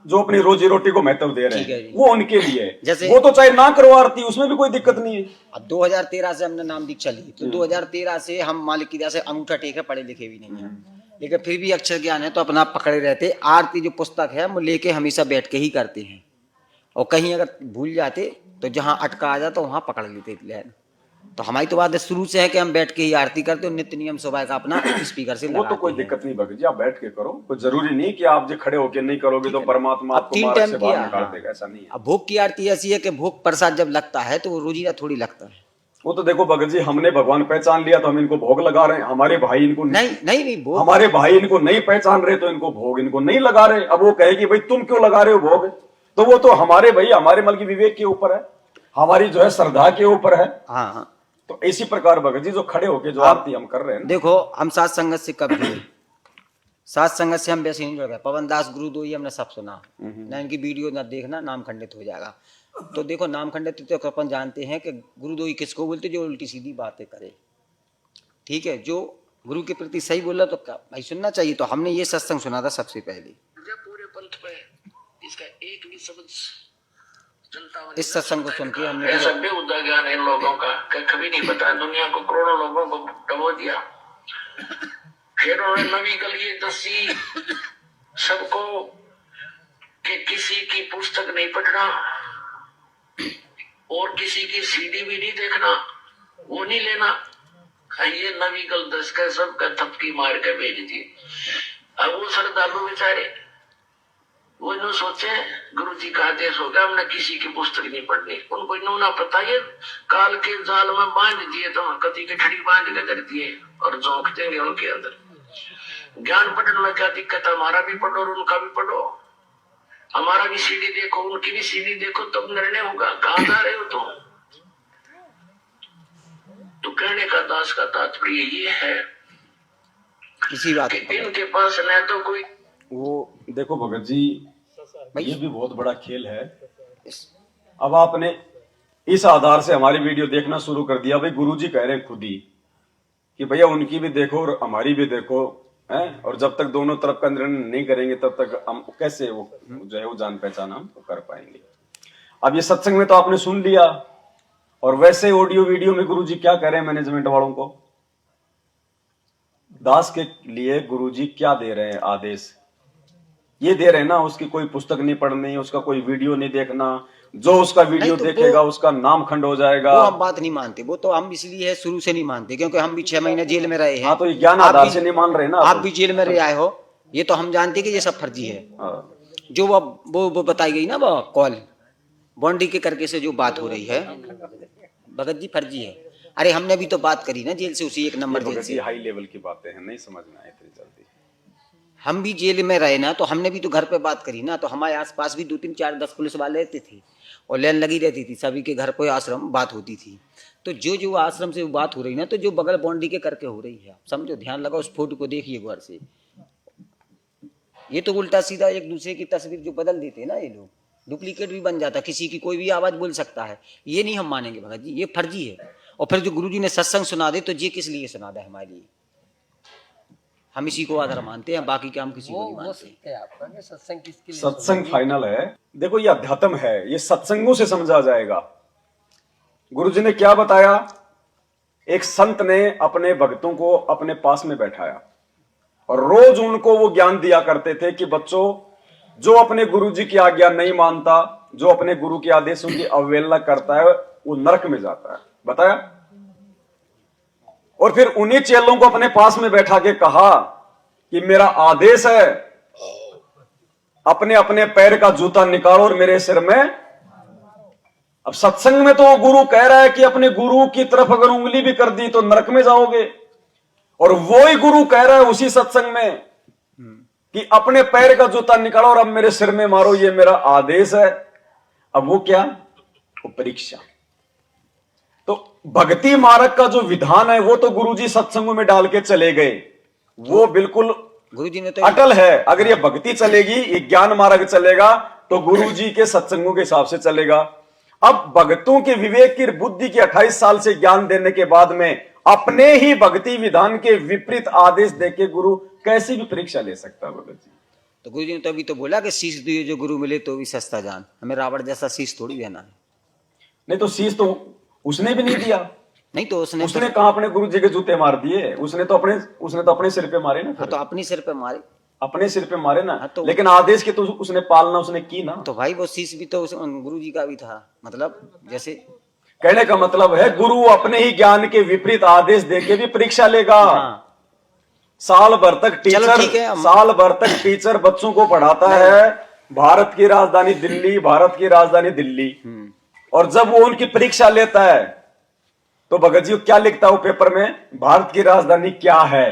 जो अपनी रोजी रोटी को महत्व दे रहे हैं, वो उनके लिए है। जैसे वो तो चाहे ना करो आरती, उसमें भी कोई दिक्कत नहीं है। अब 2013 से हमने नाम दीक्षा ली, तो 2013 से हम मालिक की दया से अंगूठा टेके पढ़े लिखे भी नहीं है, लेकिन फिर भी अक्षर ज्ञान है तो अपना पकड़े रहते। आरती जो पुस्तक है वो लेके हमेशा बैठ के ही करते हैं, और कहीं अगर भूल जाते तो जहां अटका आ जाता वहां पकड़ लेते लहर। तो हमारी तो बात शुरू से है कि हम बैठ के ही आरती करते हो, नित्य नियम सुबह का अपना स्पीकर से वो तो कोई दिक्कत नहीं भगत जी, आप बैठ के करो। कोई जरूरी नहीं कि आप जो खड़े होके नहीं करोगे तो परमात्मा आपको 3 मार्ग टाइम से किया। बाहर निकाल देगा, ऐसा नहीं है। अब भोग की आरती ऐसी है कि भोग प्रसाद जब लगता है तो वो रोजीना थोड़ी लगता है। वो तो देखो भगत जी, हमने भगवान पहचान लिया तो हम इनको भोग लगा रहे हैं। हमारे भाई इनको नहीं भोग, हमारे भाई इनको नहीं पहचान रहे तो इनको भोग इनको नहीं लगा रहे। अब वो कहे कि भाई तुम क्यों लगा रहे हो भोग? तो वो तो हमारे मल की विवेक के ऊपर है, हमारी जो है श्रद्धा के ऊपर है। हाँ। तो इसी प्रकार भगत जी जो खड़े होके जो आरती हम कर रहे हैं, देखो हम सात संगत से कब जुड़े? सात संगत से हम वैसे नहीं जुड़ गए। पवन दास गुरुदोई हमने सब सुना, ना इनकी वीडियो ना देखना, नाम खंडित हो जाएगा। तो देखो नाम खंडित तो अपन जानते हैं कि गुरुदोई किसको बोलते? जो उल्टी सीधी बातें करे, ठीक है, जो गुरु के प्रति सही बोला तो भाई सुनना चाहिए। तो हमने ये सत्संग सुना था सबसे पहले। पूरे पंथ में इसका एक भी शब्द जनता में इस सत्संग को सुन के हमने ऐसा बेहुदा ज्ञान है इन लोगों का कि कभी नहीं पता। दुनिया को करोड़ों लोगों को डबो दिया। फिर उन्होंने नवी कल ये दसी सबको कि किसी की पुस्तक नहीं पढ़ना और किसी की सीडी भी नहीं देखना, वो नहीं लेना। ये नवी कल 10 का सबका थपकी मार के भेज दी। अब वो श्रद्धालु बेचारे वो नो सोचे गुरु जी का आदेश हो गया, हमने किसी की पुस्तक नहीं पढ़नी। उनको इन्हों ना पता ये काल के जाल में बांध दिए तो कति के ठड़ी बांध के कर दिए और झोंक देंगे उनके अंदर। ज्ञान पढ़ने में क्या दिक्कत है? हमारा भी पढ़ो और उनका भी पढ़ो। हमारा भी सीढ़ी देखो, उनकी भी सीढ़ी देखो, तब निर्णय होगा। कहाँ जा रहे हो तुम? तो कहने का दास का तात्पर्य ये है इसी बात कि इनके पास न तो कोई वो देखो भगत जी, ये भी बहुत बड़ा खेल है। अब आपने इस आधार से हमारी वीडियो देखना शुरू कर दिया। भाई गुरुजी कह रहे हैं खुद ही कि भैया उनकी भी देखो और हमारी भी देखो, हैं? और जब तक दोनों तरफ का निर्णय नहीं करेंगे तब तक हम कैसे वो जो है वो जान पहचान हम तो कर पाएंगे। अब ये सत्संग में तो आपने सुन लिया, और वैसे ऑडियो वीडियो में गुरुजी क्या कह रहे हैं मैनेजमेंट वालों को? दास के लिए गुरुजी क्या दे रहे हैं आदेश? ये दे रहे हैं ना, उसकी कोई पुस्तक नहीं पढ़नी, उसका कोई वीडियो नहीं देखना, जो उसका वीडियो तो देखेगा उसका नाम खंड हो जाएगा। वो हम बात नहीं मानते। वो तो हम इसलिए है शुरू से नहीं मानते क्योंकि हम भी 6 महीने जेल में रहे हैं। हाँ, तो ये ज्ञान आधार से नहीं मान रहे ना। आप भी जेल में रहे आए हो, ये तो हम जानते कि ये सब फर्जी है। जो वो बताई गई ना वो कॉल बॉन्डी के करके से जो बात हो रही है भगत जी फर्जी है। अरे हमने भी तो बात करी ना जेल से, उसी 1 नंबर जेल से। हाई लेवल की बातें हैं, नहीं समझ में आए इतनी जल्दी। हम भी जेल में रहे ना, तो हमने भी तो घर पे बात करी ना। तो हमारे आसपास भी 2 3 4 10 पुलिस वाले रहते थे और लाइन लगी रहती थी। सभी के घर पे आश्रम बात होती थी। तो जो आश्रम से बात हो रही ना, तो जो बगल बॉन्डी के करके हो रही है, आप समझो, ध्यान लगाओ, उस फोटो को देखिए गौर से। ये तो उल्टा सीधा एक दूसरे की तस्वीर जो बदल देते हैं ना ये लोग, डुप्लीकेट भी बन जाता, किसी की कोई भी आवाज बोल सकता है। ये नहीं हम मानेंगे भगत जी, ये फर्जी है। और फिर जो गुरुजी ने सत्संग सुना दे, तो ये किस लिए सुना दे? हमारे लिए हम इसी को आधार मानते हैं, बाकी के हम किसी को नहीं मानते। सत्संग किसके लिए? सत्संग फाइनल है। देखो ये अध्यात्म है, ये सत्संगों से समझा जाएगा। गुरुजी ने क्या बताया? एक संत ने अपने भक्तों को अपने पास में बैठाया और रोज उनको वो ज्ञान दिया करते थे कि बच्चों, जो अपने गुरुजी की आज्ञा नहीं मानता, जो अपने गुरु के आदेशों की अवहेलना करता है, वो नरक में जाता है। बताया। और फिर उन्हीं चेलों को अपने पास में बैठा के कहा कि मेरा आदेश है, अपने अपने पैर का जूता निकालो और मेरे सिर में। अब सत्संग में तो वो गुरु कह रहा है कि अपने गुरु की तरफ अगर उंगली भी कर दी तो नरक में जाओगे, और वो ही गुरु कह रहा है उसी सत्संग में कि अपने पैर का जूता निकालो और अब मेरे सिर में मारो, ये मेरा आदेश है। अब वो क्या? वो परीक्षा। तो भक्ति मार्ग का जो विधान है वो तो गुरुजी सत्संगों में डाल के चले गए, वो बिल्कुल गुरुजी ने तो अटल है। अगर ये भक्ति चलेगी, ये ज्ञान मार्ग चलेगा, तो गुरुजी के सत्संगों के हिसाब से चलेगा। अब भक्तों के विवेक की बुद्धि की 28 साल से ज्ञान देने के बाद में अपने ही भक्ति विधान के विपरीत आदेश देके गुरु कैसी भी परीक्षा ले सकता है? भगत जी, तो गुरुजी ने तो अभी तो बोला कि शीश दिए जो गुरु मिले तो भी सस्ता जान। हमें रावण जैसा शीश थोड़ी देना है। नहीं तो शीश तो उसने भी नहीं दिया। नहीं तो उसने कहा अपने गुरु जी के जूते मार दिए? उसने तो अपने सिर पे मारे ना। हाँ, तो अपने सिर पे मारे, अपने सिर पे मारे ना। हाँ, तो लेकिन आदेश के तो उसने पालना उसने की ना। तो भाई वो शीश भी तो गुरुजी का भी था। मतलब जैसे कहने का मतलब है गुरु अपने ही ज्ञान के विपरीत आदेश देके भी परीक्षा लेगा। हाँ। साल भर तक टीचर बच्चों को पढ़ाता है भारत की राजधानी दिल्ली, और जब वो उनकी परीक्षा लेता है तो भगत जी क्या लिखता है वो पेपर में? भारत की राजधानी क्या है?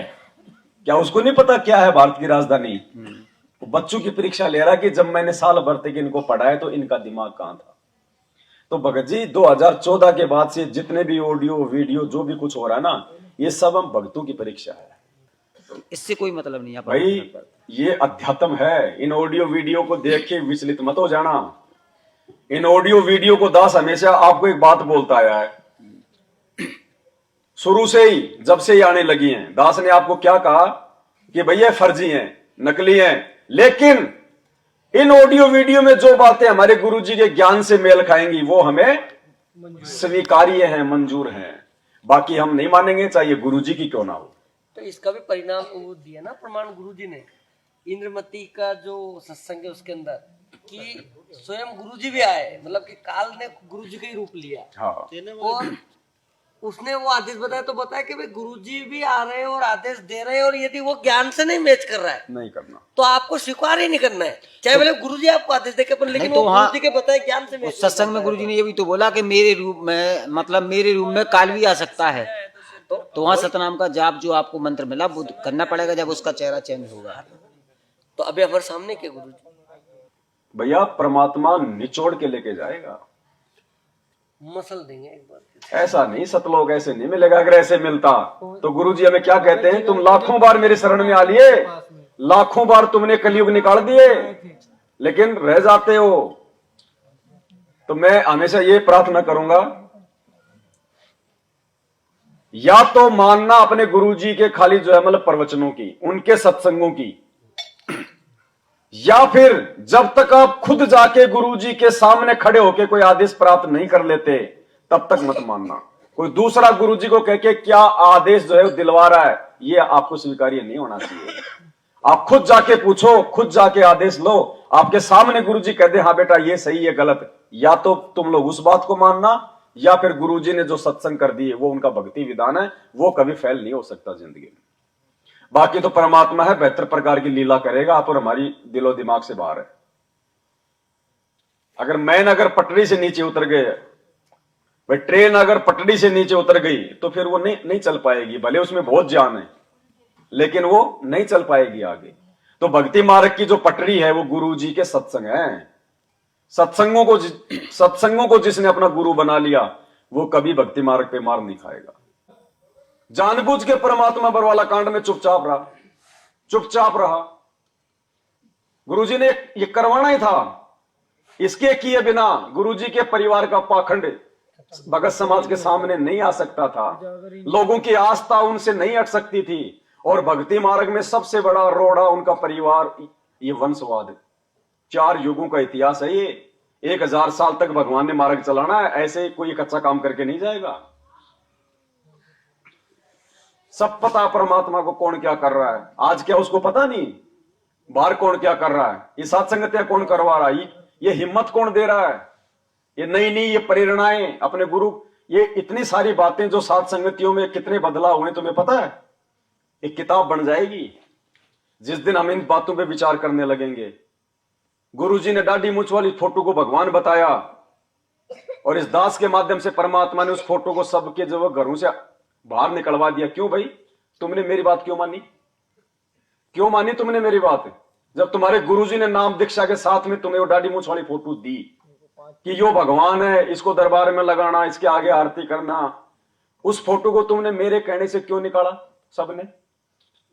क्या उसको नहीं पता क्या है भारत की राजधानी? वो बच्चों की परीक्षा ले रहा है कि जब मैंने साल भर तक इनको पढ़ाया तो इनका दिमाग कहां था। तो भगत जी 2014 के बाद से जितने भी ऑडियो वीडियो जो भी कुछ हो रहा है ना, ये सब हम भक्तों की परीक्षा है। इससे कोई मतलब नहीं है भाई, ये अध्यात्म है। इन ऑडियो वीडियो को देख के विचलित मत हो जाना। इन ऑडियो वीडियो को दास हमेशा आपको एक बात बोलता आया है, शुरू से ही, जब से ही आने लगी हैं। दास ने आपको क्या कहा कि भैया फर्जी हैं, नकली हैं, लेकिन इन ऑडियो वीडियो में जो बातें हमारे गुरुजी के ज्ञान से मेल खाएंगी वो हमें स्वीकार्य हैं, मंजूर हैं। बाकी हम नहीं मानेंगे, चाहे गुरुजी की क्यों ना हो। तो इसका भी परिणाम वो दिया ना प्रमाण गुरुजी ने, इंद्रमती का जो सत्संग है उसके अंदर, कि स्वयं गुरुजी भी आए, मतलब कि काल ने गुरुजी का ही रूप लिया। हाँ। और उसने वो आदेश बताया, तो बताया कि भाई गुरुजी भी आ रहे हैं और आदेश दे रहे हैं, और यदि वो ज्ञान से नहीं मैच कर रहा है नहीं करना, तो आपको स्वीकार ही नहीं करना है, चाहे भले गुरुजी आपको आदेश दे के, लेकिन तो वो हाँ, गुरुजी के बताए ज्ञान से मैच। सत्संग में गुरुजी ने ये भी तो बोला कि मेरे रूप में, मतलब मेरे रूप में काल भी आ सकता है। तो वहाँ सतनाम का जाप जो आपको मंत्र मिला वो करना पड़ेगा जब उसका चेहरा चेंज होगा। तो अभी हमारे सामने क्या गुरुजी भैया परमात्मा निचोड़ के लेके जाएगा, मसल देंगे एक बार। ऐसा नहीं, सतलोक ऐसे नहीं मिलेगा। अगर ऐसे मिलता तो गुरुजी हमें क्या कहते हैं, तुम लाखों बार मेरे शरण में आ लिए, लाखों बार तुमने कलयुग निकाल दिए, लेकिन रह जाते हो। तो मैं हमेशा ये प्रार्थना करूंगा, या तो मानना अपने गुरुजी के खाली जो है मतलब प्रवचनों की, उनके सत्संगों की, या फिर जब तक आप खुद जाके गुरुजी के सामने खड़े होके कोई आदेश प्राप्त नहीं कर लेते तब तक मत मानना। कोई दूसरा गुरुजी को कह के क्या आदेश जो है दिलवा रहा है, ये आपको स्वीकार्य नहीं होना चाहिए। आप खुद जाके पूछो, खुद जाके आदेश लो, आपके सामने गुरुजी कह दे हाँ बेटा ये सही है गलत, या तो तुम लोग उस बात को मानना, या फिर गुरुजी ने जो सत्संग कर दिए वो उनका भक्ति विधान है, वो कभी फेल नहीं हो सकता जिंदगी में। बाकी तो परमात्मा है, बेहतर प्रकार की लीला करेगा, आप और हमारी दिलो दिमाग से बाहर है। अगर मैन अगर पटरी से नीचे उतर गए, भाई ट्रेन अगर पटरी से नीचे उतर गई तो फिर वो नहीं चल पाएगी, भले उसमें बहुत जान है लेकिन वो नहीं चल पाएगी आगे। तो भक्ति मार्ग की जो पटरी है वो गुरुजी के सत्संग है। सत्संगों को जिसने अपना गुरु बना लिया वो कभी भक्ति मार्ग पे मार नहीं खाएगा। जानबूझ के परमात्मा बरवाला कांड में चुपचाप रहा। गुरुजी ने ये करवाना ही था, इसके किए बिना गुरुजी के परिवार का पाखंड भगत समाज के सामने नहीं आ सकता था, लोगों की आस्था उनसे नहीं हट सकती थी। और भक्ति मार्ग में सबसे बड़ा रोड़ा उनका परिवार, ये वंशवाद, 4 युगों का इतिहास है ये। 1000 साल तक भगवान ने मार्ग चलाना है, ऐसे कोई कच्चा काम करके नहीं जाएगा। सब पता परमात्मा को कौन क्या कर रहा है, आज क्या उसको पता नहीं, बाहर कौन क्या कर रहा है, ये साथ संगतियां कौन करवा रहा है, ये हिम्मत कौन दे रहा है, ये नई ये प्रेरणाएं अपने गुरु, ये इतनी सारी बातें जो साथ संगतियों में कितने बदलाव हुए तुम्हें पता है। एक किताब बन जाएगी जिस दिन हम इन बातों पे विचार करने लगेंगे। गुरुजी ने दाढ़ी मूंछ वाली फोटो को भगवान बताया और इस दास के माध्यम से परमात्मा ने उस फोटो को सबके जो घरों से बाहर निकलवा दिया। क्यों भाई, तुमने मेरी बात क्यों मानी तुमने मेरी बात, जब तुम्हारे गुरुजी ने नाम दीक्षा के साथ में तुम्हें वो दाढ़ी मूंछ वाली फोटो दी कि यो भगवान है, इसको दरबार में लगाना, इसके आगे आरती करना, उस फोटो को तुमने मेरे कहने से क्यों निकाला सबने?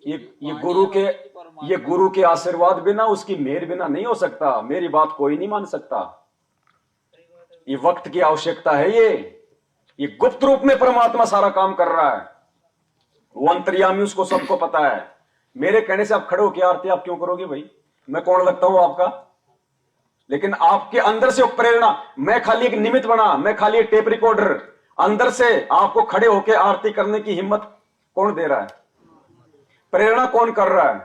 ये गुरु के आशीर्वाद बिना, उसकी मेहर बिना नहीं हो सकता। मेरी बात कोई नहीं मान सकता। ये वक्त की आवश्यकता है। ये गुप्त रूप में परमात्मा सारा काम कर रहा है, वो अंतर्यामी, उसको सबको पता है। मेरे कहने से आप खड़े होकर आरती आप क्यों करोगे भाई? मैं कौन लगता हूं आपका? लेकिन आपके अंदर से प्रेरणा, मैं खाली एक निमित्त बना, मैं खाली एक टेप रिकॉर्डर, अंदर से आपको खड़े होकर आरती करने की हिम्मत कौन दे रहा है? प्रेरणा कौन कर रहा है?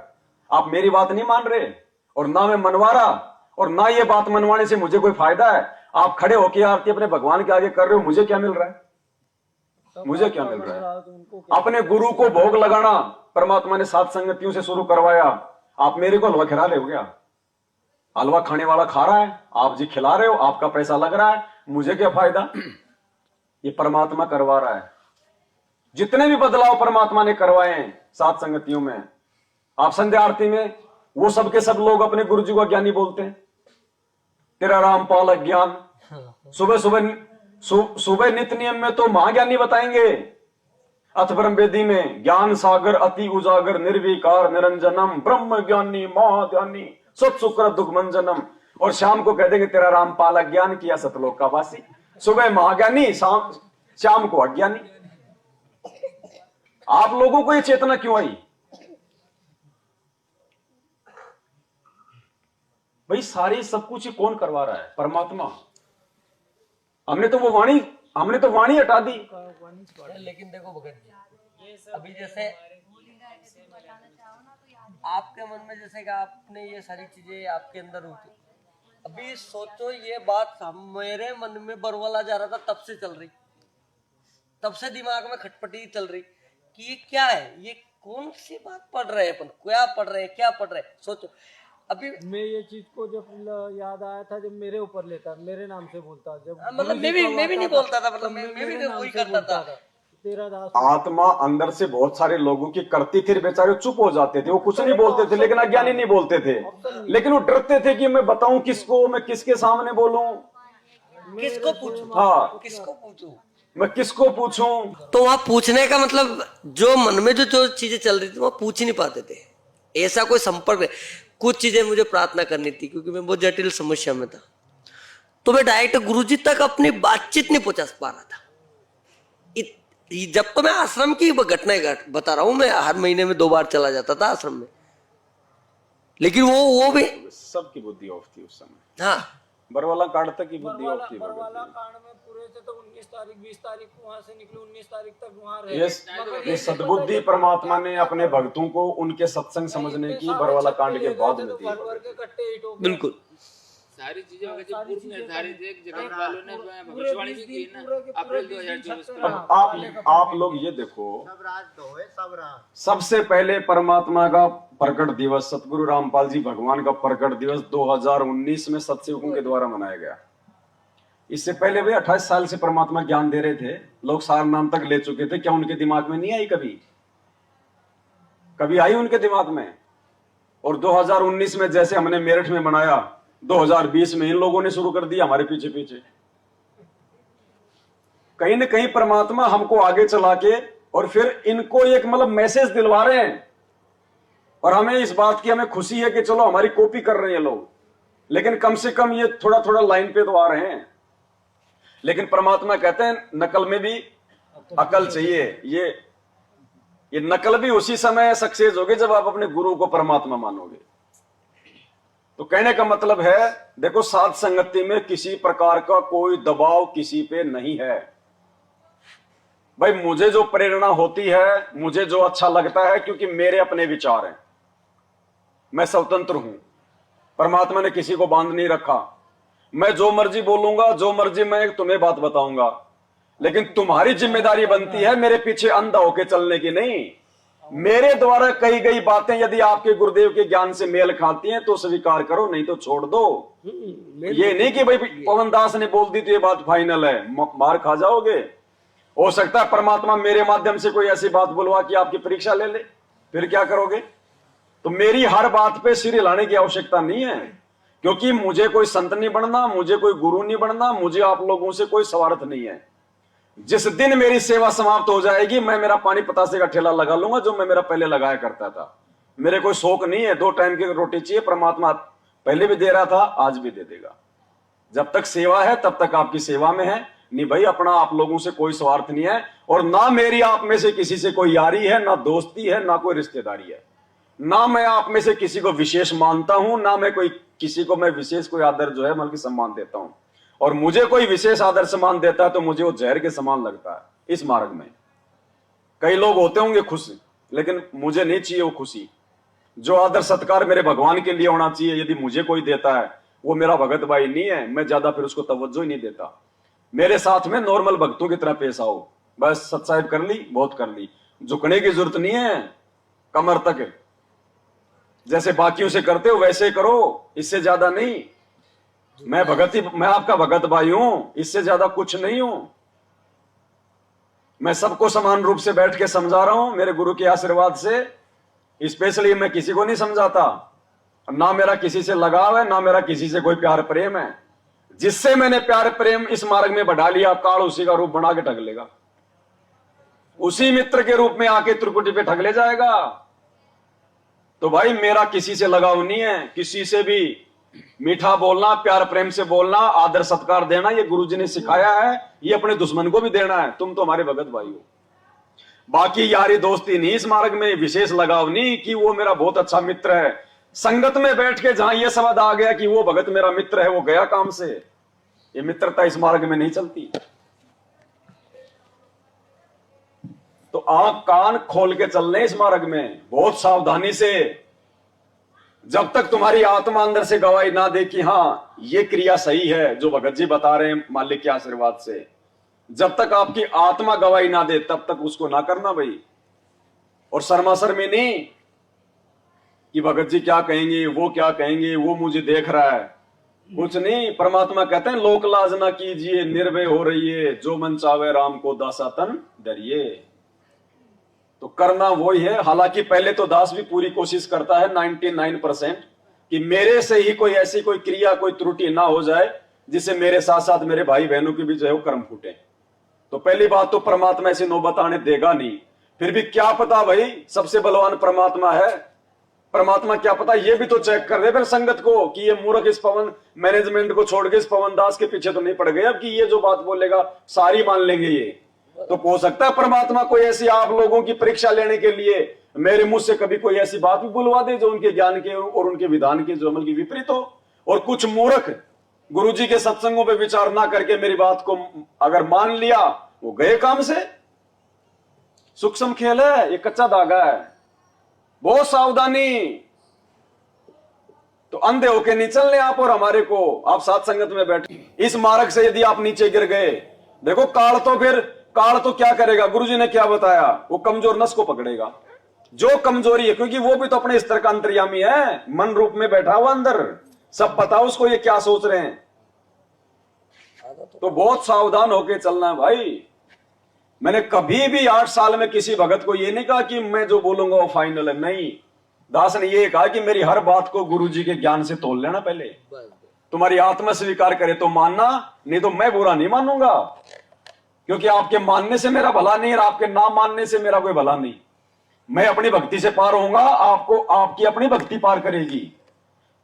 आप मेरी बात नहीं मान रहे और ना मैं मनवा रहा, और ना ये बात मनवाने से मुझे कोई फायदा है। आप खड़े होकर आरती अपने भगवान के आगे कर रहे हो, मुझे क्या मिल रहा है? अपने गुरु को भोग लगाना परमात्मा ने सात संगतियों से शुरू करवाया। आप मेरे को हलवा खिला रहे हो क्या? हलवा खाने वाला खा रहा है, आप जी खिला रहे हो, आपका पैसा लग रहा है, मुझे क्या फायदा? ये परमात्मा करवा रहा है। जितने भी बदलाव परमात्मा ने करवाए हैं सात संगतियों में, आप संध्या आरती में वो सब के सब लोग अपने गुरु जी को ज्ञानी बोलते हैं। तेरा राम पाल ज्ञान, सुबह नित्य नियम में तो महाज्ञानी बताएंगे। अथ ब्रह्म वेदी में ज्ञान सागर अति उजागर निर्विकार निरंजनम ब्रह्म ज्ञानी महाध्यानी सत्सुकर दुख मंजनम, और शाम को कह देंगे तेरा राम पाल ज्ञान किया सतलोक का वासी। सुबह महाज्ञानी, शाम को अज्ञानी। आप लोगों को ये चेतना क्यों आई? भाई सारी सब कुछ ये कौन करवा रहा है? परमात्मा। हमने तो वाणी हटा दी। लेकिन देखो भगत जी, अभी जैसे आपके मन में जैसे कि आपने ये सारी चीजें आपके अंदर होती, अभी सोचो ये बात मेरे मन में बरवाला जा रहा था, तब से चल रही, तब से दिमाग में खटपटी चल रही कि ये क्या है, ये कौन सी बात पढ़ रहे हैं अपन, क्या पढ़ रहे हैं, क्या पढ़ रहे हैं। सोचो अभी मैं ये चीज को जब याद आया था, जब मेरे ऊपर लेता, मेरे नाम से बोलता, जब मतलब मैं भी नहीं बोलता था, मतलब मैं भी वही करता था। तेरा दास आत्मा अंदर से बहुत सारे लोगों की करती थी, बेचारे चुप हो जाते थे, वो कुछ नहीं बोलते थे, लेकिन अज्ञानी नहीं बोलते थे, लेकिन वो डरते थे कि मैं बताऊं किसको, मैं किसके सामने बोलूं, किसको पूछूं, हाँ किसको पूछूं, मैं किसको पूछूं। तो वहां पूछने का मतलब जो मन में जो चीजें चल रही थी वहां पूछ ही नहीं पाते थे, ऐसा कोई संपर्क। कुछ चीजें मुझे प्रार्थना करनी थी क्योंकि मैं बहुत जटिल समस्या में था, तो मैं डायरेक्ट गुरुजी तक अपनी बातचीत नहीं पहुंचा पा रहा था। जब तो मैं आश्रम की घटनाएं बता रहा हूं, मैं हर महीने में 2 बार चला जाता था आश्रम में, लेकिन वो भी सबकी बुद्धि ऑफ थी उस समय। हाँ, बरवाला कांड तक की बुद्धि ऑफ थी। बरवाला कांड में पूरे से तो 19 तारीख 20 तारीख को वहां से निकले, 19 तारीख तक वहां रहे। ये सद्बुद्धि परमात्मा ने अपने भक्तों को उनके सत्संग समझने की बरवाला कांड के बाद में दी। बिल्कुल सारी चीजें पूर्व निर्धारित है, जगत वालों ने भविष्यवाणी भी की ना अप्रैल 2024 को। अब आप लोग ये देखो, सबसे पहले परमात्मा का प्रकट दिवस, सतगुरु रामपाल जी भगवान का प्रकट दिवस 2019 में सत्संगों के द्वारा मनाया गया। इससे पहले वे 28 साल से परमात्मा ज्ञान दे रहे थे, लोग सार नाम तक ले चुके थे। क्या उनके दिमाग में नहीं आई? कभी आई उनके दिमाग में? और 2019 में जैसे हमने मेरठ में मनाया, 2020 में इन लोगों ने शुरू कर दिया हमारे पीछे पीछे। कहीं न कहीं परमात्मा हमको आगे चला के और फिर इनको एक मतलब मैसेज दिलवा रहे हैं, और हमें इस बात की हमें खुशी है कि चलो हमारी कॉपी कर रहे हैं लोग, लेकिन कम से कम ये थोड़ा थोड़ा लाइन पे तो आ रहे हैं। लेकिन परमात्मा कहते हैं नकल में भी अकल चाहिए। ये नकल भी उसी समय सक्सेस होगी जब आप अपने गुरु को परमात्मा मानोगे। तो कहने का मतलब है, देखो साध संगति में किसी प्रकार का कोई दबाव किसी पे नहीं है। भाई मुझे जो प्रेरणा होती है, मुझे जो अच्छा लगता है, क्योंकि मेरे अपने विचार हैं, मैं स्वतंत्र हूं, परमात्मा ने किसी को बांध नहीं रखा। मैं जो मर्जी बोलूंगा, जो मर्जी मैं तुम्हें बात बताऊंगा, लेकिन तुम्हारी जिम्मेदारी बनती है मेरे पीछे अंधा होके चलने की नहीं। मेरे द्वारा कही गई बातें यदि आपके गुरुदेव के ज्ञान से मेल खाती हैं तो स्वीकार करो, नहीं तो छोड़ दो। ये नहीं कि भाई पवन दास ने बोल दी तो ये बात फाइनल है, मार खा जाओगे। हो सकता है परमात्मा मेरे माध्यम से कोई ऐसी बात बुलवा कि आपकी परीक्षा ले ले, फिर क्या करोगे? तो मेरी हर बात पे सिर हिलाने की आवश्यकता नहीं है, क्योंकि मुझे कोई संत नहीं बनना, मुझे कोई गुरु नहीं बनना, मुझे आप लोगों से कोई स्वार्थ नहीं है। जिस दिन मेरी सेवा समाप्त हो जाएगी, मैं मेरा पानी पतासे का ठेला लगा लूंगा जो मैं मेरा पहले लगाया करता था। मेरे कोई शौक नहीं है, 2 टाइम की रोटी चाहिए, परमात्मा पहले भी दे रहा था, आज भी दे देगा। जब तक सेवा है तब तक आपकी सेवा में है। नहीं भाई, अपना आप लोगों से कोई स्वार्थ नहीं है, और ना मेरी आप में से किसी से कोई यारी है, ना दोस्ती है, ना कोई रिश्तेदारी है, ना मैं आप में से किसी को विशेष मानता हूं, ना मैं कोई किसी को मैं विशेष कोई आदर जो है बल्कि सम्मान देता हूं। और मुझे कोई विशेष आदर सम्मान देता है तो मुझे वो जहर के समान लगता है। इस मार्ग में कई लोग होते होंगे खुश, लेकिन मुझे नहीं चाहिए वो खुशी। जो आदर सत्कार मेरे भगवान के लिए होना चाहिए, यदि मुझे कोई देता है वो मेरा भगत भाई नहीं है, मैं ज्यादा फिर उसको तवज्जो ही नहीं देता। मेरे साथ में नॉर्मल भक्तों की तरह पेश आओ, बस सत्साहिब कर ली, बहुत कर ली, झुकने की जरूरत नहीं है, कमर तक जैसे बाकियों से करते हो वैसे करो, इससे ज्यादा नहीं। मैं आपका भगत भाई हूं, इससे ज्यादा कुछ नहीं हूं। मैं सबको समान रूप से बैठ के समझा रहा हूं मेरे गुरु के आशीर्वाद से। स्पेशली मैं किसी को नहीं समझाता, ना मेरा किसी से लगाव है, ना मेरा किसी से कोई प्यार प्रेम है। जिससे मैंने प्यार प्रेम इस मार्ग में बढ़ा लिया, काल उसी का रूप बना के ठग लेगा, उसी मित्र के रूप में आके त्रिकुटी पे ठग ले जाएगा। तो भाई मेरा किसी से लगाव नहीं है, किसी से भी मीठा बोलना, प्यार प्रेम से बोलना, आदर सत्कार देना, ये गुरुजी ने सिखाया है, ये अपने दुश्मन को भी देना है। तुम तो हमारे भगत भाई हो। बाकी यारी दोस्ती नहीं, इस मार्ग में विशेष लगाव नहीं कि वो मेरा बहुत अच्छा मित्र है। संगत में बैठ के जहां ये शब्द आ गया कि वो भगत मेरा मित्र है, वो गया काम से। ये मित्रता इस मार्ग में नहीं चलती। तो आंख कान खोल के चलने इस मार्ग में, बहुत सावधानी से। जब तक तुम्हारी आत्मा अंदर से गवाही ना दे कि हाँ ये क्रिया सही है जो भगत जी बता रहे हैं मालिक के आशीर्वाद से, जब तक आपकी आत्मा गवाही ना दे तब तक उसको ना करना भाई। और शर्माशर में नहीं कि भगत जी क्या कहेंगे, वो क्या कहेंगे, वो मुझे देख रहा है, कुछ नहीं। परमात्मा कहते हैं लोक लाज ना कीजिए, निर्भय हो रहिए, जो मन चावे राम को दासा तन डरिए। तो करना वही है। हालांकि पहले तो दास भी पूरी कोशिश करता है 99% कि मेरे से ही कोई ऐसी कोई क्रिया, कोई त्रुटि ना हो जाए जिससे मेरे साथ साथ मेरे भाई बहनों की भी जो है वो कर्म फूटे। तो पहली बात तो परमात्मा ऐसी नौबत आने देगा नहीं। फिर भी क्या पता भाई, सबसे बलवान परमात्मा है। परमात्मा क्या पता ये भी तो चेक कर दे फिर संगत को कि ये मूर्ख इस पवन मैनेजमेंट को छोड़ के इस पवन दास के पीछे तो नहीं पड़ गए अब कि ये जो बात बोलेगा सारी मान लेंगे। ये तो हो सकता है परमात्मा कोई ऐसी आप लोगों की परीक्षा लेने के लिए मेरे मुंह से कभी कोई ऐसी बात भी बुलवा दे जो उनके ज्ञान के और उनके विधान के जो अमल की विपरीत हो। और कुछ मूर्ख गुरुजी के सत्संगों पे विचार ना करके मेरी बात को अगर मान लिया, वो गए काम से। सूक्ष्म खेल है, ये कच्चा धागा है, बहुत सावधानी। तो अंधे होके नहीं चलने आप और हमारे को। आप साथ संगत में बैठे इस मार्ग से यदि आप नीचे गिर गए, देखो काल तो क्या करेगा, गुरुजी ने क्या बताया, वो कमजोर नस को पकड़ेगा। जो कमजोरी है, क्योंकि वो भी तो अपने स्तर का अंतर्यामी है, मन रूप में बैठा हुआ अंदर, सब पता उसको ये क्या सोच रहे हैं। तो बहुत सावधान होके चलना है भाई। मैंने कभी भी 8 साल में किसी भगत को ये नहीं कहा कि मैं जो बोलूंगा वो फाइनल है, नहीं। दास ने ये कहा कि मेरी हर बात को गुरुजी के ज्ञान से तोल लेना पहले। तुम्हारी आत्मा स्वीकार करे तो मानना, नहीं तो मैं बुरा नहीं मानूंगा, क्योंकि आपके मानने से मेरा भला नहीं और आपके ना मानने से मेरा कोई भला नहीं। मैं अपनी भक्ति से पार होऊंगा, आपको आपकी अपनी भक्ति पार करेगी।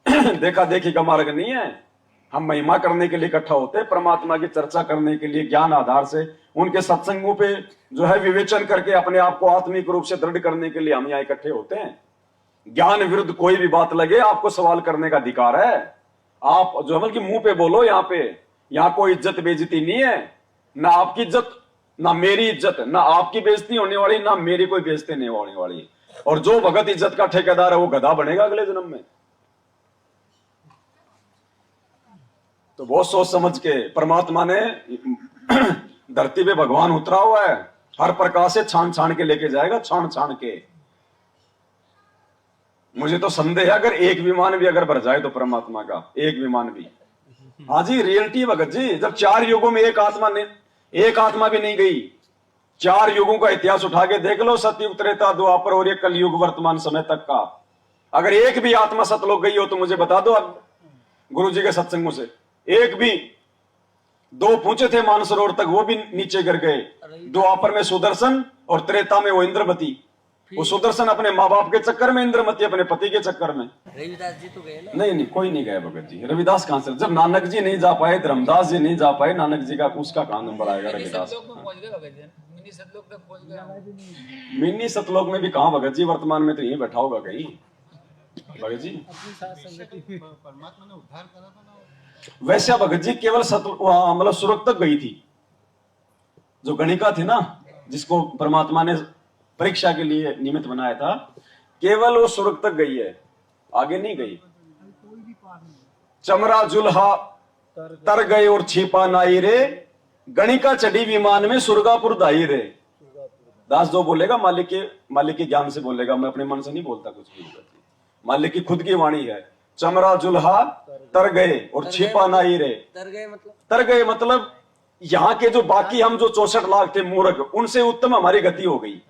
देखा देखी का मार्ग नहीं है। हम महिमा करने के लिए इकट्ठा होते हैं, परमात्मा की चर्चा करने के लिए ज्ञान आधार से उनके सत्संगों पे जो है विवेचन करके अपने आप को आत्मिक रूप से दृढ़ करने के लिए हम यहाँ इकट्ठे होते हैं। ज्ञान विरुद्ध कोई भी बात लगे आपको सवाल करने का अधिकार है। आप जो है कि मुंह पे बोलो, यहाँ कोई इज्जत बेइज्जती नहीं है, ना आपकी इज्जत ना मेरी इज्जत, ना आपकी बेइज्जती होने वाली ना मेरी कोई बेइज्जती नहीं होने वाली। और जो भगत इज्जत का ठेकेदार है वो गधा बनेगा अगले जन्म में। तो बहुत सोच समझ के परमात्मा ने धरती पे भगवान उतरा हुआ है, हर प्रकार से छान छान के लेके जाएगा, छान छान के। मुझे तो संदेह है अगर एक विमान भी अगर भर जाए तो परमात्मा का एक विमान भी। हाँ जी, रियलिटी भगत जी। जब 4 युगों में एक आत्मा भी नहीं गई, 4 युगों का इतिहास उठा के देख लो, सतयुग त्रेता द्वापर और ये कलयुग वर्तमान समय तक का। अगर एक भी आत्मा सतलोक गई हो तो मुझे बता दो अब गुरु जी के सत्संगों से। एक भी, 2 पूछे थे मानसरोवर तक, वो भी नीचे गिर गए। द्वापर में सुदर्शन और त्रेता में वो इंद्रमती। वो सुदर्शन अपने माँ बाप के चक्कर में, इंद्रमती अपने पति के चक्कर में। रविदास जी तो गए ना? नहीं, कोई नहीं गया भगत जी। रविदास कहां से? जब नानक जी नहीं जा पाए, धर्मदास जी नहीं जा पाए, नानक जी का उसका कहां नंबर आएगा? रविदास मिनी सतलोक तक पहुंच गया। मिनी सतलोक में भी कहां भगत जी, वर्तमान में तो यहीं बैठा होगा कहीं भगत जी। परमात्मा ने उद्धार करा था ना। वैसे भगत जी केवल मतलब स्वर्ग तक गई थी। जो गणिका थी ना, जिसको परमात्मा ने परीक्षा के लिए निमित्त बनाया था, केवल वो स्वर्ग तक गई है, आगे नहीं गई। चमरा जुल्हा तर गए और छिपा नाई रे, गणिका चढ़ी विमान में सुरगापुर दाई रे। दास जो बोलेगा मालिक के ज्ञान से बोलेगा, मैं अपने मन से नहीं बोलता कुछ भी। मालिक की खुद की वाणी है। चमरा जुल्हा तर गए और छिपा नाई रे। तर गए मतलब यहाँ के जो बाकी हम जो 64 लाख थे मूर्ख, उनसे उत्तम हमारी गति हो गई।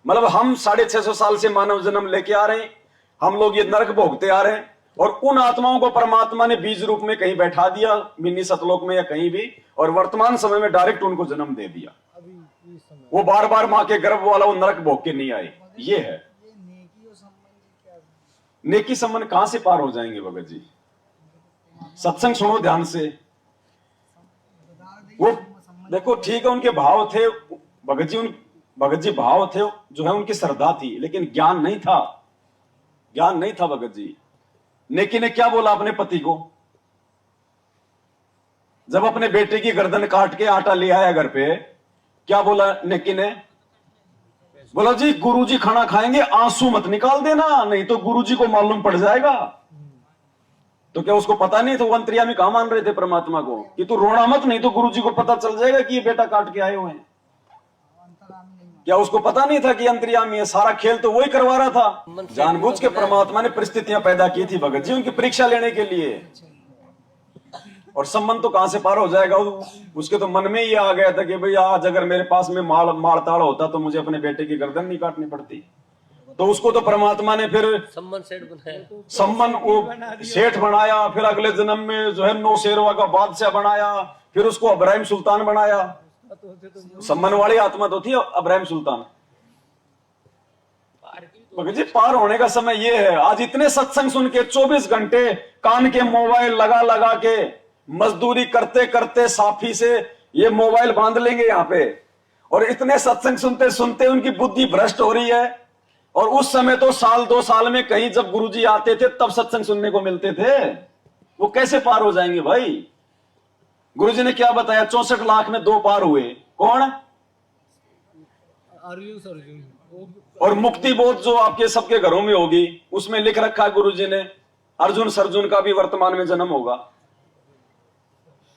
मतलब हम 650 साल से मानव जन्म लेके आ रहे हैं, हम लोग ये नरक भोगते आ रहे हैं, और उन आत्माओं को परमात्मा ने बीज रूप में कहीं बैठा दिया, मिनी सतलोक में या कहीं भी, और वर्तमान समय में डायरेक्ट उनको जन्म दे दिया। वो बार बार माँ के गर्भ वाला वो नरक भोग के नहीं आए। ये है नेकी संबंध। कहां से पार हो जाएंगे भगत जी? सत्संग सुनो ध्यान से। वो देखो ठीक है, उनके भाव थे भगत जी, भगत जी भाव थे, जो है उनकी श्रद्धा थी, लेकिन ज्ञान नहीं था, ज्ञान नहीं था भगत जी। नेकी ने क्या बोला अपने पति को जब अपने बेटे की गर्दन काट के आटा ले आया घर पे? क्या बोला नेकी ने? बोला जी गुरुजी खाना खाएंगे, आंसू मत निकाल देना, नहीं तो गुरुजी को मालूम पड़ जाएगा। तो क्या उसको पता नहीं था? वो अंतर्यामी कहां मान रहे थे परमात्मा को कि तू रोना मत, नहीं तो गुरुजी को पता चल जाएगा कि ये बेटा काट के आए हुए हैं। क्या उसको पता नहीं था कि अंतर्यामी है? सारा खेल तो वही करवा रहा था। जानबूझ के परमात्मा ने परिस्थितियां पैदा की थी भगत जी उनकी परीक्षा लेने के लिए। और संबंध तो कहां से पार हो जाएगा? उसके तो मन में ही आ गया था कि भाई आज अगर मेरे पास में माड़ताड़ होता तो मुझे अपने बेटे की गर्दन नहीं काटनी पड़ती। तो उसको तो परमात्मा ने फिर सम्मान सेठ बनाया, सम्मान वो सेठ बनाया, फिर अगले जन्म में जो है नौशेरवा का बादशाह बनाया, फिर उसको अब्राहिम सुल्तान बनाया। सम्मान वाली आत्मा तो थी अब्राहिम सुल्तान। भगत जी पार होने का समय ये है। आज इतने सत्संग सुन के 24 घंटे कान के मोबाइल लगा लगा के मजदूरी करते करते साफी से ये मोबाइल बांध लेंगे यहाँ पे, और इतने सत्संग सुनते सुनते उनकी बुद्धि भ्रष्ट हो रही है। और उस समय तो साल 2 साल में कहीं जब गुरुजी आते थे तब सत्संग सुनने को मिलते थे। वो कैसे पार हो जाएंगे भाई? गुरुजी ने क्या बताया? 64 लाख में 2 पार हुए। कौन? अर्जुन। और मुक्ति बोध जो आपके सबके घरों में होगी उसमें लिख रखा है गुरुजी ने, अर्जुन सरजुन का भी वर्तमान में जन्म होगा।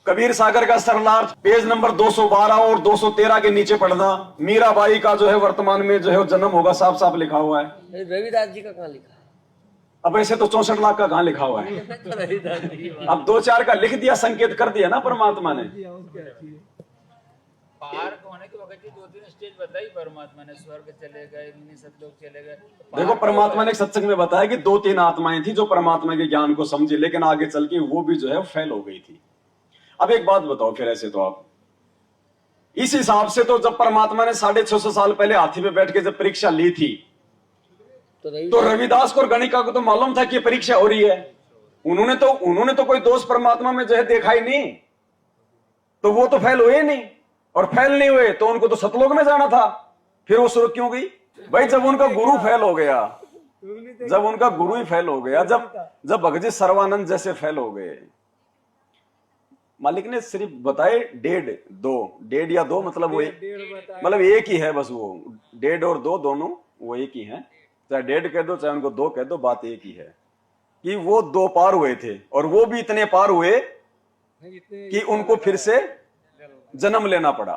कबीर सागर का सरलार्थ पेज नंबर 212 और 213 के नीचे पढ़ना, मीराबाई का जो है वर्तमान में जो है जन्म होगा, साफ साफ लिखा हुआ है। रविदास जी का कहाँ लिखा है? अब ऐसे तो 64 लाख का कहां लिखा हुआ है? अब 2-4 का लिख दिया, संकेत कर दिया ना परमात्मा ने। पार होने के वक्त 2-3 स्टेज बताई परमात्मा ने, स्वर्ग चले गए, सतलोक चले गए। देखो परमात्मा ने एक सत्संग में बताया कि 2-3 आत्माएं थी जो परमात्मा के ज्ञान को समझी, लेकिन आगे चल के वो भी जो है फेल हो गई थी। अब एक बात बताओ फिर, ऐसे तो आप इस हिसाब से तो जब परमात्मा ने 650 साल पहले हाथी पे बैठ के जब परीक्षा ली थी तो रविदास को और गणिका को तो मालूम था कि परीक्षा हो रही है। उन्होंने तो कोई दोष परमात्मा में जो है देखा ही नहीं, तो वो तो फेल हुए नहीं। और फेल नहीं हुए तो उनको तो सतलोक में जाना था, फिर वो शुरू क्यों गई भाई? जब उनका गुरु फेल हो गया, जब उनका गुरु ही फेल हो गया, जब भगत सर्वानंद जैसे फेल हो गए, मालिक ने सिर्फ बताए 1.5 या 2 मतलब वो मतलब एक ही है बस। वो 1.5 और 2 दोनों वो एक ही है, चाहे 1.5 कह दो चाहे उनको 2 कह दो, बात एक ही है कि वो 2 पार हुए थे। और वो भी इतने पार हुए कि उनको फिर से जन्म लेना पड़ा।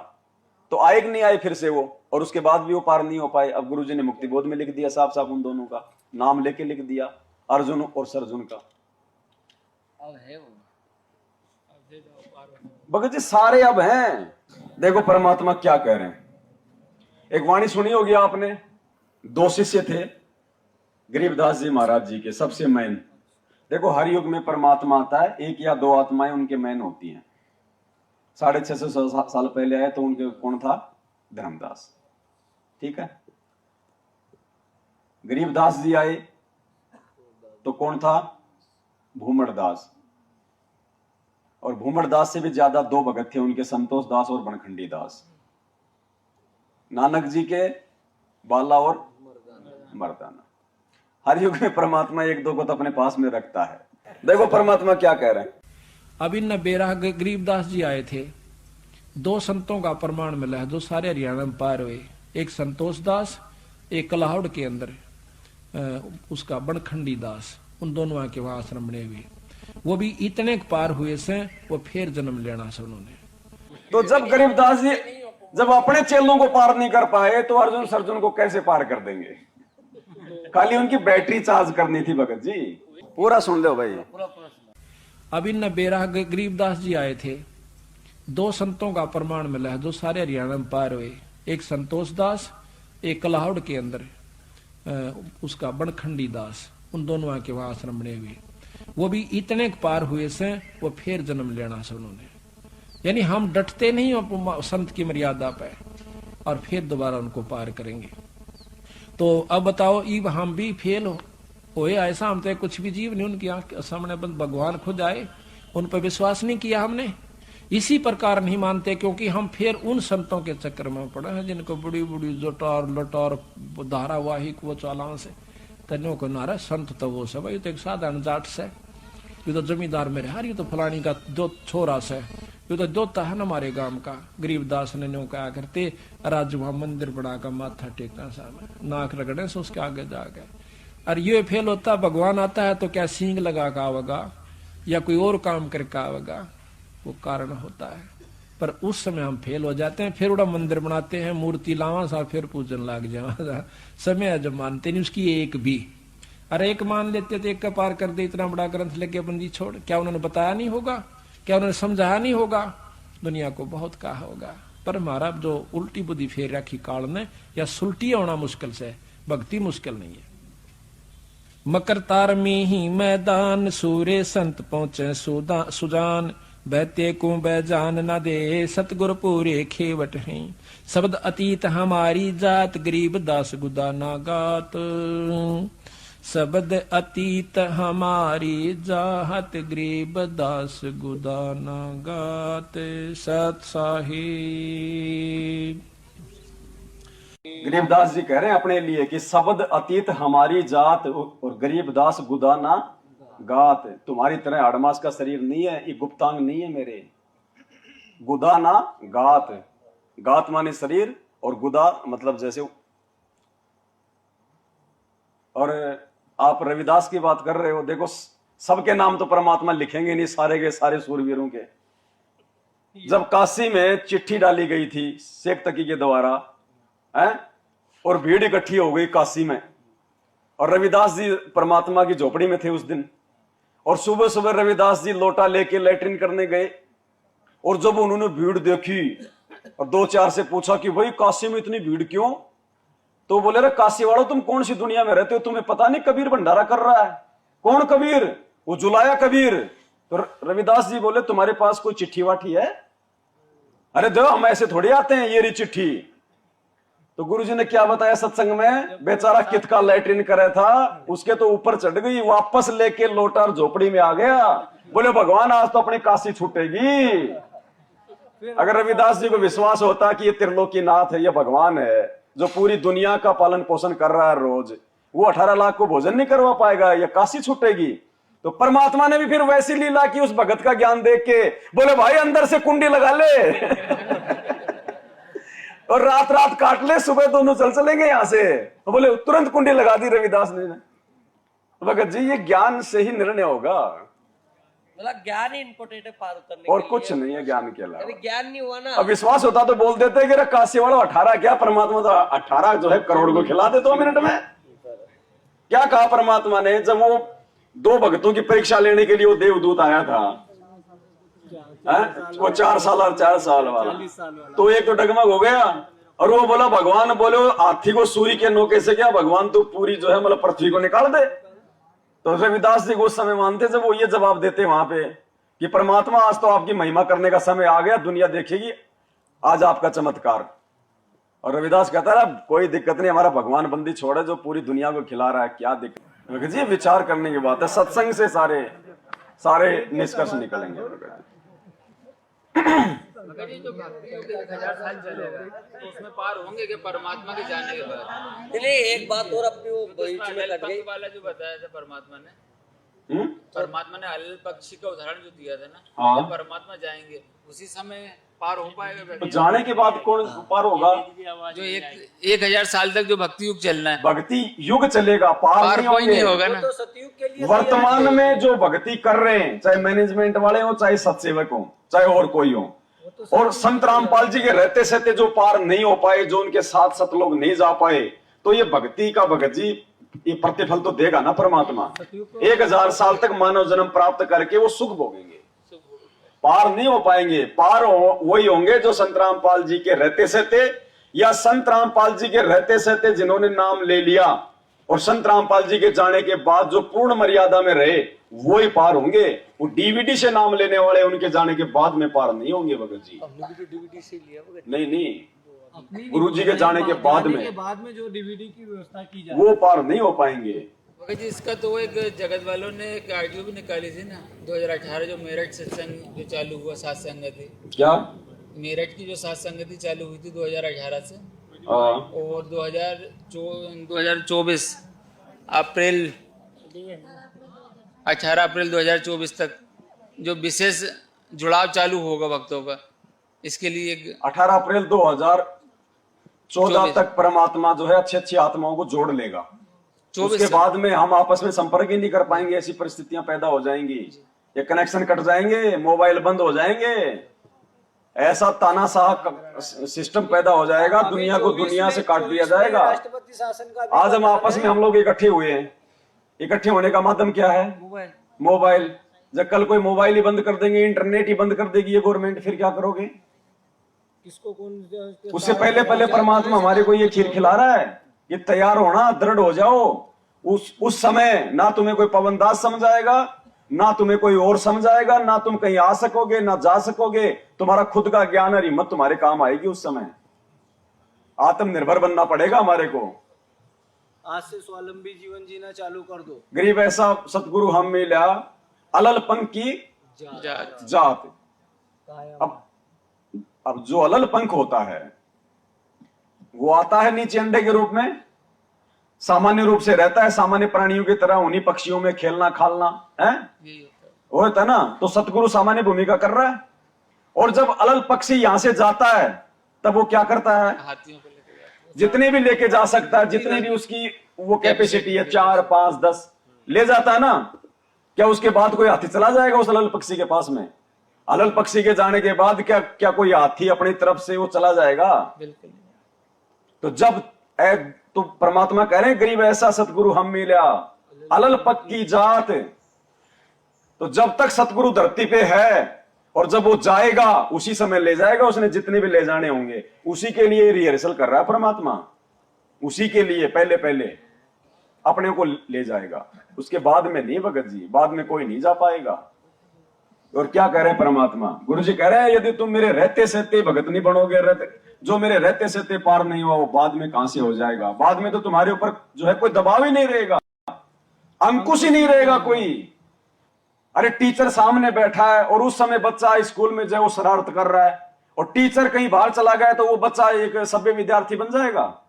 तो आए कि नहीं आए फिर से वो, और उसके बाद भी वो पार नहीं हो पाए। अब गुरुजी ने मुक्ति बोध में लिख दिया साफ साफ, उन दोनों का नाम लेके लिख दिया, अर्जुन और सरजुन का। अब है वो भगत जी सारे अब हैं। देखो परमात्मा क्या कह रहे हैं। एक वाणी सुनी होगी आपने, 2 शिष्य थे गरीबदास जी महाराज जी के, सबसे मैन। देखो हर युग में परमात्मा आता है, 1 या 2 आत्माएं उनके मैन होती हैं। 650 साल पहले आए तो उनके कौन था? धर्मदास, ठीक है। गरीबदास जी आए तो कौन था? भूमड़दास। और भूमड़दास से भी ज्यादा 2 भगत थे उनके, संतोष दास और बनखंडी दास। नानक जी के बाला और मर्दाना। हर युग में परमात्मा 1-2 को तो अपने पास में रखता है। देखो परमात्मा क्या कह रहे हैं। अब इन बेरा गरीबदास जी आए थे, 2 संतों का प्रमाण मिला है जो सारे हरियाणा में पार हुए। एक संतोष दास, एक कलाहौड़ के अंदर उसका बनखंडी दास, उन दोनों के वहां आश्रम बने हुए। वो भी इतने पार हुए से वो फिर जन्म लेना से उन्होंने। तो जब गरीबदास जी जब अपने चेलों को पार नहीं कर पाए तो अर्जुन सरजुन को कैसे पार कर देंगे? खाली उनकी बैटरी चार्ज करनी थी भगत जी। पूरा सुन लो भाई। अब इन बेरा गरीबदास जी आए थे, 2 संतों का प्रमाण मिला है जो सारे हरियाणा में पार हुए। एक संतोष दास, एक कलाहौड़ के अंदर उसका बनखंडी दास, उन दोनों के वहां आश्रम बने हुए। वो भी इतने पार हुए से वो फिर जन्म लेना से उन्होंने। यानी हम डटते नहीं हो संत की मर्यादा पे और फिर दोबारा उनको पार करेंगे। तो अब बताओ, इब हम भी फेल होए ऐसा? हम तो कुछ भी जीव नहीं, उनकी आंख सामने भगवान खुद आए, उन पर विश्वास नहीं किया हमने। इसी प्रकार नहीं मानते, क्योंकि हम फिर उन संतों के चक्कर में पड़े हैं जिनको बड़ी बड़ी जटार लटार धारावाहिक वो चालान से तनों को नारा संत तो वो सब, ये तो एक साधारण जाट से, ये तो जमींदार मेरे हार, ये तो फलानी का दो छोरा से, ये तो दोता है ना हमारे गांव का। गरीबदास ने नो क्या करते, राज वहां मंदिर बना का माथा टेकना सामने, नाक रगड़े से उसके आगे जाके। और ये फेल होता, भगवान आता है तो क्या सींग लगा का आवेगा या कोई और काम करके आवेगा, वो कारण होता है। पर उस समय हम फेल हो जाते हैं, फिर उड़ा मंदिर बनाते हैं, मूर्ति लावा सा, फिर पूजन लग जावा। समय जब मानते नहीं उसकी एक भी, अरे एक मान लेते तो एक का पार कर दे, इतना बड़ा ग्रंथ लेके बंदी छोड़, क्या उन्होंने बताया नहीं होगा, क्या उन्होंने समझाया नहीं होगा, दुनिया को बहुत कहा होगा। पर हमारा जो उल्टी बुद्धि फेर रखी काल ने, या सुलटी होना मुश्किल से, भक्ति मुश्किल नहीं है। मकर तार में ही मैदान, सूर्य संत पहुंचे सुजान, बहते को बैजान न दे, सतगुर पूरे खेवट हैं, शब्द अतीत हमारी जात, गरीब दास गुदा ना गात। शब्द अतीत हमारी जात, गरीब दास गुदा ना गात। सत साहिब। गरीबदास जी कह रहे हैं अपने लिए कि शब्द अतीत हमारी जात और गरीबदास गुदाना गात। तुम्हारी तरह आड़मास का शरीर नहीं है, ये गुप्तांग नहीं है मेरे। गुदाना गात, गात माने शरीर और गुदा मतलब जैसे। और आप रविदास की बात कर रहे हो, देखो सबके नाम तो परमात्मा लिखेंगे नहीं, सारे के सारे सूरवीरों के। जब काशी में चिट्ठी डाली गई थी शेख तकी के द्वारा है, और भीड़ इकट्ठी हो गई काशी में, और रविदास जी परमात्मा की झोपड़ी में थे उस दिन, और सुबह सुबह रविदास जी लोटा लेके लैट्रिन करने गए, और जब उन्होंने भीड़ देखी और दो चार से पूछा कि भाई काशी में इतनी भीड़ क्यों, तो बोले रे काशी वालों तुम कौन सी दुनिया में रहते हो, तुम्हें पता नहीं कबीर भंडारा कर रहा है। कौन कबीर? वो जुलाया कबीर। तो रविदास जी बोले तुम्हारे पास कोई चिट्ठी वाठी है? अरे दो, हम ऐसे थोड़ी आते हैं, ये रही चिट्ठी। तो गुरुजी ने क्या बताया सत्संग में, बेचारा कित का लैट्रिन करे था, उसके तो ऊपर चढ़ गई, वापस लेके लोटा झोपड़ी में आ गया। बोले भगवान आज तो अपनी काशी छूटेगी। अगर रविदास जी को विश्वास होता कि ये त्रिलोकी नाथ है, ये भगवान है जो पूरी दुनिया का पालन पोषण कर रहा है रोज, वो 18 लाख को भोजन नहीं करवा पाएगा, ये काशी छूटेगी। तो परमात्मा ने भी फिर वैसी लीला की उस भगत का ज्ञान देख के, बोले भाई अंदर से कुंडी लगा ले और रात रात काट ले, सुबह दोनों चल चलेंगे यहां से। तो बोले तुरंत कुंडी लगा दी रविदास ने। तो भगत जी ये ज्ञान से ही निर्णय होगा, मतलब ज्ञान ही इम्पोर्टेंट है पार उतरने और के कुछ लिए। नहीं है ज्ञान के अलावा। अरे ज्ञान नहीं हुआ ना, अब विश्वास होता तो बोल देते कि काशी वालों 18 क्या, परमात्मा तो 18 जो है करोड़ को खिला दे 2 मिनट में। क्या कहा परमात्मा ने, जब वो 2 भक्तों की परीक्षा लेने के लिए वो देवदूत आया था, वो 4 साल और 4 साल वाला, तो एक तो डगमग हो गया, और वो बोला भगवान, बोले हाथी को सूर्य के नोके से क्या, भगवान तो पूरी जो है मतलब पृथ्वी को निकाल दे। तो रविदास जी को उस समय मानते जब वो ये जवाब देते वहां पे कि परमात्मा आज तो आपकी महिमा करने का समय आ गया, दुनिया देखेगी आज आपका चमत्कार। और रविदास कहता है कोई दिक्कत नहीं, हमारा भगवान बंदी छोड़े जो पूरी दुनिया को खिला रहा है, क्या दिक्कत। जी विचार करने की बात है, सत्संग से सारे निष्कर्ष निकलेंगे। मगर ये जो भक्ति योग 1000 साल चलेगा तो उसमें पार होंगे कि परमात्मा के जाने के बाद। चलिए एक बात और अपनी वो बीच में लग गई वाला जो बताया था परमात्मा ने हल पक्षी का उदाहरण जो दिया था ना, हाँ। जब परमात्मा जाएंगे उसी समय पार हो पाएगा व्यक्ति। तो जाने के बाद कौन पार होगा? जो 1000 साल तक जो भक्ति युग चलना है, भक्ति युग चलेगा, पार कोई नहीं होगा ना। तो सतयुग के लिए वर्तमान में जो भक्ति कर रहे हैं, चाहे मैनेजमेंट वाले हो, चाहे सत्सेवक हो, चाहे और कोई हो, और संत रामपाल जी के रहते सहते जो पार नहीं हो पाए, जो उनके साथ सत लोग नहीं जा पाए, तो ये भक्ति का भगत जी ये प्रतिफल तो देगा ना परमात्मा। 1000 साल तक मानव जन्म प्राप्त करके वो सुख भोगेंगे, पार नहीं हो पाएंगे। पार वही होंगे जो संत रामपाल जी के रहते सहते, या संत रामपाल जी के रहते सहते जिन्होंने नाम ले लिया और संत रामपाल जी के जाने के बाद जो पूर्ण मर्यादा में रहे, वो ही पार होंगे। वो डीवीडी से नाम लेने वाले उनके जाने के बाद में पार नहीं होंगे भगत जी। डीवीडी से लिया नहीं, गुरु जी के जाने के बाद में जो डीवीडी की व्यवस्था की जाए वो पार नहीं हो पाएंगे। जी इसका तो एक जगत वालों ने एक आरटीओ भी निकाली थी ना 2018 जो मेरठ सत्संग जो चालू हुआ सात संगति, क्या मेरठ की जो सात संगति चालू हुई थी 2018 से और 2024 अप्रैल 18 अप्रैल 2024 तक जो विशेष जुड़ाव चालू होगा भक्तों का, इसके लिए 18 अप्रैल 2014 तक परमात्मा जो है अच्छी अच्छी आत्माओं को जोड़ लेगा। उसके बाद में हम आपस में संपर्क ही नहीं कर पाएंगे, ऐसी परिस्थितियां पैदा हो जाएंगी, ये कनेक्शन कट जाएंगे, मोबाइल बंद हो जाएंगे, ऐसा तानाशाह सिस्टम पैदा हो जाएगा, दुनिया को दुनिया से काट दिया जाएगा। राष्ट्रपति शासन का भी आज हम आपस में हम लोग इकट्ठे हुए हैं, इकट्ठे होने का माध्यम क्या है? मोबाइल। जब कल कोई मोबाइल ही बंद कर देंगे, इंटरनेट ही बंद कर देगी ये गवर्नमेंट, फिर क्या करोगे? किसको कौन उससे पहले पहले परमात्मा हमारे को ये खीर खिला रहा है, ये तैयार होना, दृढ़ हो जाओ। उस समय ना तुम्हें कोई पवनदास समझाएगा, ना तुम्हें कोई और समझाएगा, ना तुम कहीं आ सकोगे ना जा सकोगे, तुम्हारा खुद का ज्ञान और हिम्मत तुम्हारे काम आएगी। उस समय आत्मनिर्भर बनना पड़ेगा हमारे को। आज से स्वावलंबी जीवन जीना चालू कर दो। गरीब ऐसा सतगुरु हम मिला, अलल पंख की जात। अब जो अलल पंख होता है वो आता है नीचे अंडे के रूप में, सामान्य रूप से रहता है सामान्य प्राणियों की तरह, उन्हीं पक्षियों में खेलना खालना है, वो होता है ना। तो सतगुरु सामान्य भूमिका कर रहा है, और जब अलल पक्षी यहां से जाता है तब वो क्या करता है? हाथियों को लेकर जाते हैं। जितने भी लेके जा सकता है, जितने भी उसकी वो कैपेसिटी है, 4 5 10 ले जाता है ना। क्या उसके बाद कोई हाथी चला जाएगा उस अलल पक्षी के पास में? अलल पक्षी के जाने के बाद क्या कोई हाथी अपनी तरफ से वो चला जाएगा? बिल्कुल। तो जब तो परमात्मा कह रहे हैं गरीब ऐसा सतगुरु हम मिला, अलल पक की जात। तो जब तक सतगुरु धरती पे है और जब वो जाएगा उसी समय ले जाएगा, उसने जितने भी ले जाने होंगे, उसी के लिए रिहर्सल कर रहा है परमात्मा, उसी के लिए पहले पहले अपने को ले जाएगा, उसके बाद में नहीं भगत जी, बाद में कोई नहीं जा पाएगा। और क्या कह रहे हैं परमात्मा? गुरु जी कह रहे हैं यदि तुम मेरे रहते सहते भगत नहीं बनोगे, जो मेरे रहते सहते पार नहीं हुआ वो बाद में कहां से हो जाएगा? बाद में तो तुम्हारे ऊपर जो है कोई दबाव ही नहीं रहेगा, अंकुश ही नहीं रहेगा कोई। अरे टीचर सामने बैठा है और उस समय बच्चा स्कूल में जो शरारत कर रहा है और टीचर कहीं बाहर चला गया तो वो बच्चा एक सभ्य विद्यार्थी बन जाएगा?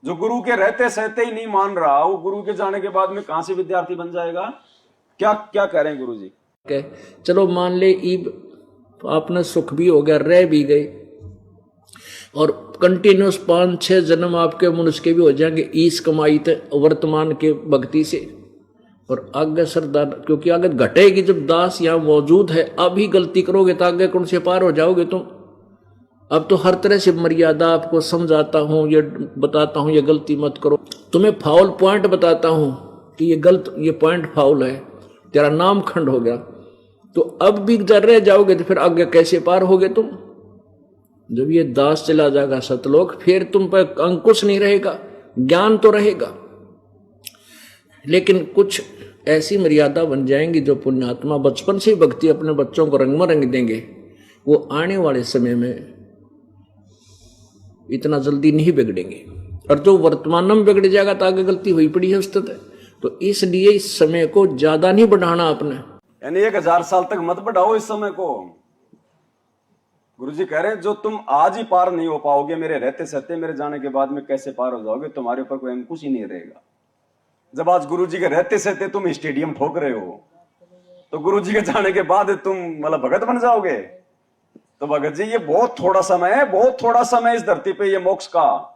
जो गुरु के रहते सहते ही नहीं मान रहा, वो गुरु के जाने के बाद में कहां से विद्यार्थी बन जाएगा? क्या क्या कह रहे हैं गुरु जी? चलो मान ले ईब आपने सुख भी हो गया, रह भी गए, और कंटिन्यूस 5-6 जन्म आपके मनुष्य के भी हो जाएंगे ईस कमाई थे वर्तमान के भक्ति से। और आगे सरदार, क्योंकि आगे घटेगी जब दास यहाँ मौजूद है, अभी गलती करोगे तो आगे कौन से पार हो जाओगे तुम। अब तो हर तरह से मर्यादा आपको समझाता हूँ, ये बताता हूँ ये गलती मत करो, तुम्हें फाउल पॉइंट बताता हूँ कि ये गलत, ये पॉइंट फाउल है, तेरा नाम खंड हो गया। तो अब भी जर रह जाओगे तो फिर आगे कैसे पार होगे तुम? जब ये दास चला जाएगा सतलोक, फिर तुम पर अंकुश नहीं रहेगा, ज्ञान तो रहेगा, लेकिन कुछ ऐसी मर्यादा बन जाएंगी जो पुण्यात्मा बचपन से भक्ति अपने बच्चों को रंग में रंग देंगे, वो आने वाले समय में इतना जल्दी नहीं बिगड़ेंगे। और जो वर्तमान में बिगड़ जाएगा तो आगे गलती हुई पड़ी है उस्ताद। तो इसलिए इस समय को ज्यादा नहीं बढ़ाना आपने, यानी 1000 साल तक मत बढ़ाओ इस समय को। गुरुजी कह रहे हैं जो तुम आज ही पार नहीं हो पाओगे मेरे रहते सहते, मेरे जाने के बाद में कैसे पार हो जाओगे? तुम्हारे ऊपर कोई अंकुश ही नहीं रहेगा। जब आज गुरुजी के रहते सहते तुम स्टेडियम ठोक रहे हो, तो गुरुजी के जाने के बाद तुम मतलब भगत बन जाओगे? तो भगत जी ये बहुत थोड़ा समय है, बहुत थोड़ा समय इस धरती पे ये मोक्ष का।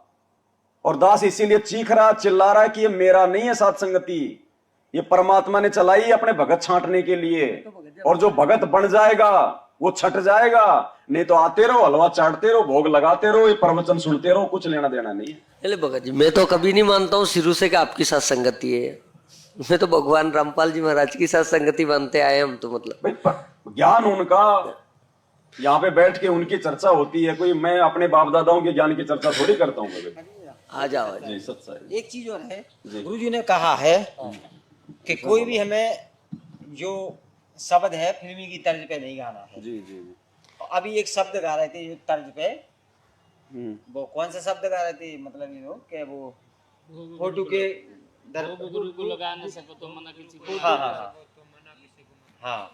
और दास इसीलिए चीख रहा, चिल्ला रहा है कि ये मेरा नहीं है साथ संगति, ये परमात्मा ने चलाई अपने भगत छांटने के लिए। और जो भगत बन जाएगा वो छट जाएगा, नहीं तो आते रहो, हलवा चाटते रहो, भोग लगाते रहो, ये प्रवचन सुनते रहो, कुछ लेना देना नहीं है। चले भगत जी, मैं तो कभी नहीं मानता हूँ शुरू से कि आपकी साथ संगति है, मैं तो भगवान रामपाल जी महाराज की साथ संगति मानते आए हम। तो मतलब ज्ञान उनका, यहाँ पे बैठ के उनकी चर्चा होती है, कोई मैं अपने बाप दादाओं के ज्ञान की चर्चा थोड़ी करता हूँ। आ जाओ जी सच। एक चीज और है, गुरु जी ने कहा है कि कोई भी हमें जो शब्द है फिल्मी की तर्ज पे नहीं गाना है। जी जी जी। अभी एक शब्द गा रहे थे जो तर्ज पे, वो कौन सा शब्द गा रहे थे? मतलब ये लोग कि वो फोटो के वो गुरु को लगा ना सको तो मना किसी को। हाँ हाँ हाँ हाँ।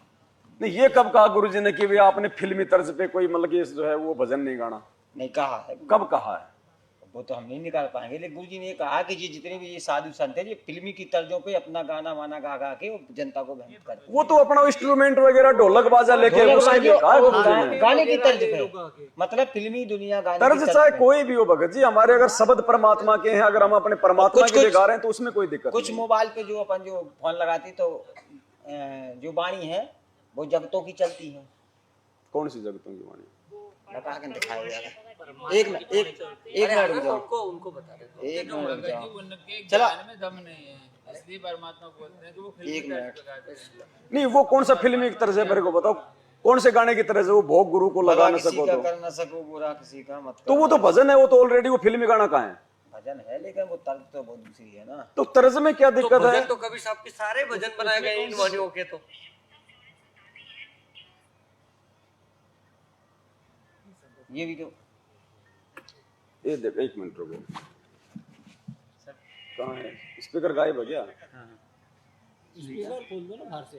नहीं, ये कब कहा गुरुजी ने कि भी आपने फिल्मी तर्ज पे कोई मतलब कि जो है वो भजन नहीं गाना? नहीं कहा है, कब कहा है? वो तो हम नहीं निकाल पाएंगे, लेकिन गुरुजी ने कहा कि ये जितने भी ये साधु संत है ये फिल्मी की तर्जों पे अपना गाना वाना गा गा के वो जनता को भ्रमित करते हैं। वो तो अपना इंस्ट्रूमेंट वगैरह ढोलक बाजा लेके ढोलक उसके लिए कहा है गुरुजी ने। गाने की तर्ज पे, मतलब फिल्मी दुनिया गाने की तर्ज तर्ज चाहे पे। कोई भी हो भगत जी, हमारे अगर शब्द परमात्मा के हैं, अगर हम अपने परमात्मा के लिए गा रहे हैं तो उसमें कोई दिक्कत कुछ नहीं। मोबाइल पे जो अपन जो फोन लगाती तो जो वाणी है वो जगतों की चलती है। कौन सी जगतों की वाणी? लगा के दिखाया जा रहा है। एक मिनट रुक जाओ, उनको बता दे। एक मिनट रुक भगत जी जाओ। उनके चला। ज्ञान में दम नहीं है, इसलिए परमात्मा बोलते हैं कि वो फिल्मी एक मिनट। तर्ज पे गाते हैं। नहीं, वो कौन सा फिल्मी की तरह से मेरे को बताओ, कौन से गाने की तरह से? वो भोग गुरु को लगा न किसी सको का तो कर न सको बुरा किसी का मत तो वो तो भजन है, वो तो ऑलरेडी वो फिल्मी गाना कहाँ है? भजन है, लेकिन वो तर्ज तो बहुत दूसरी है ना। तो तर्ज में क्या दिक्कत है? भजन तो कभी साहब के सारे भजन बनाए गए इन वाणियों के। तो ये भी तो ये देख, एक मिनट रुको, कहाँ है स्पीकर? गायब है क्या? स्पीकर खोल दो ना बाहर से।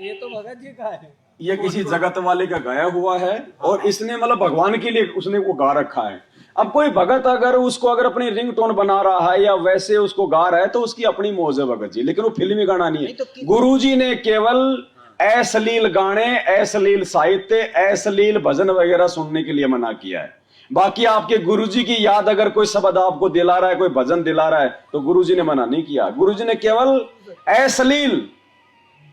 ये तो भगत जी का है। ये किसी जगत वाले का गाया हुआ है और इसने मतलब भगवान के लिए उसने वो गा रखा है। अब कोई भगत अगर उसको अगर अपनी रिंगटोन बना रहा है या वैसे उसको गा रहा है तो उसकी अपनी मौज है भगत जी, लेकिन वो फिल्मी गाना नहीं है। गुरुजी ने केवल अश्लील गाने, अश्लील साहित्य, अश्लील भजन वगैरह सुनने के लिए मना किया है। बाकी आपके गुरुजी की याद अगर कोई शब्द आपको दिला रहा है, कोई भजन दिला रहा है तो गुरुजी ने मना नहीं किया। गुरुजी ने केवल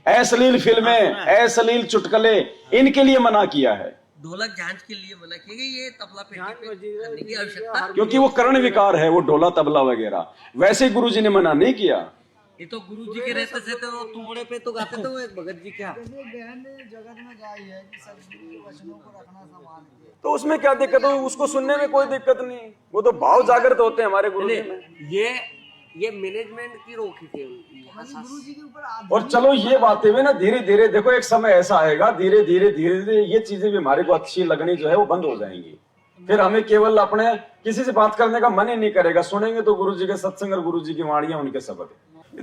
अश्लील फिल्में, अश्लील चुटकुले, इनके लिए मना किया है। ढोलक जांच के लिए मना किया गया, ये तबला पे करने की आवश्यकता। क्योंकि वो कर्ण विकार है, वो ढोला तबला वगैरह, वैसे गुरुजी ने मना नहीं किया। ये तो गुरु जी के रहते थे तो तुमड़े पे तो गाते थे वो एक भगत जी क्या। जगत में गाई है कि सदगुरु के वचनों को रखना संभाल के। तो उसमें क्या दिक्कत है? उसको सुनने में कोई दिक्कत नहीं, वो तो भाव जागृत होते हैं हमारे गुरुजी में। ये मैनेजमेंट की रोकी थी गुरुजी के ऊपर और चलो ये बातें भी ना धीरे धीरे, देखो एक समय ऐसा आएगा, धीरे धीरे ये चीजें भी हमारे को अच्छी लगनी जो है वो बंद हो जाएंगी। फिर हमें केवल अपने किसी से बात करने का मन ही नहीं करेगा। सुनेंगे तो गुरुजी के सत्संग और गुरुजी की वाणियां, उनके शब्द।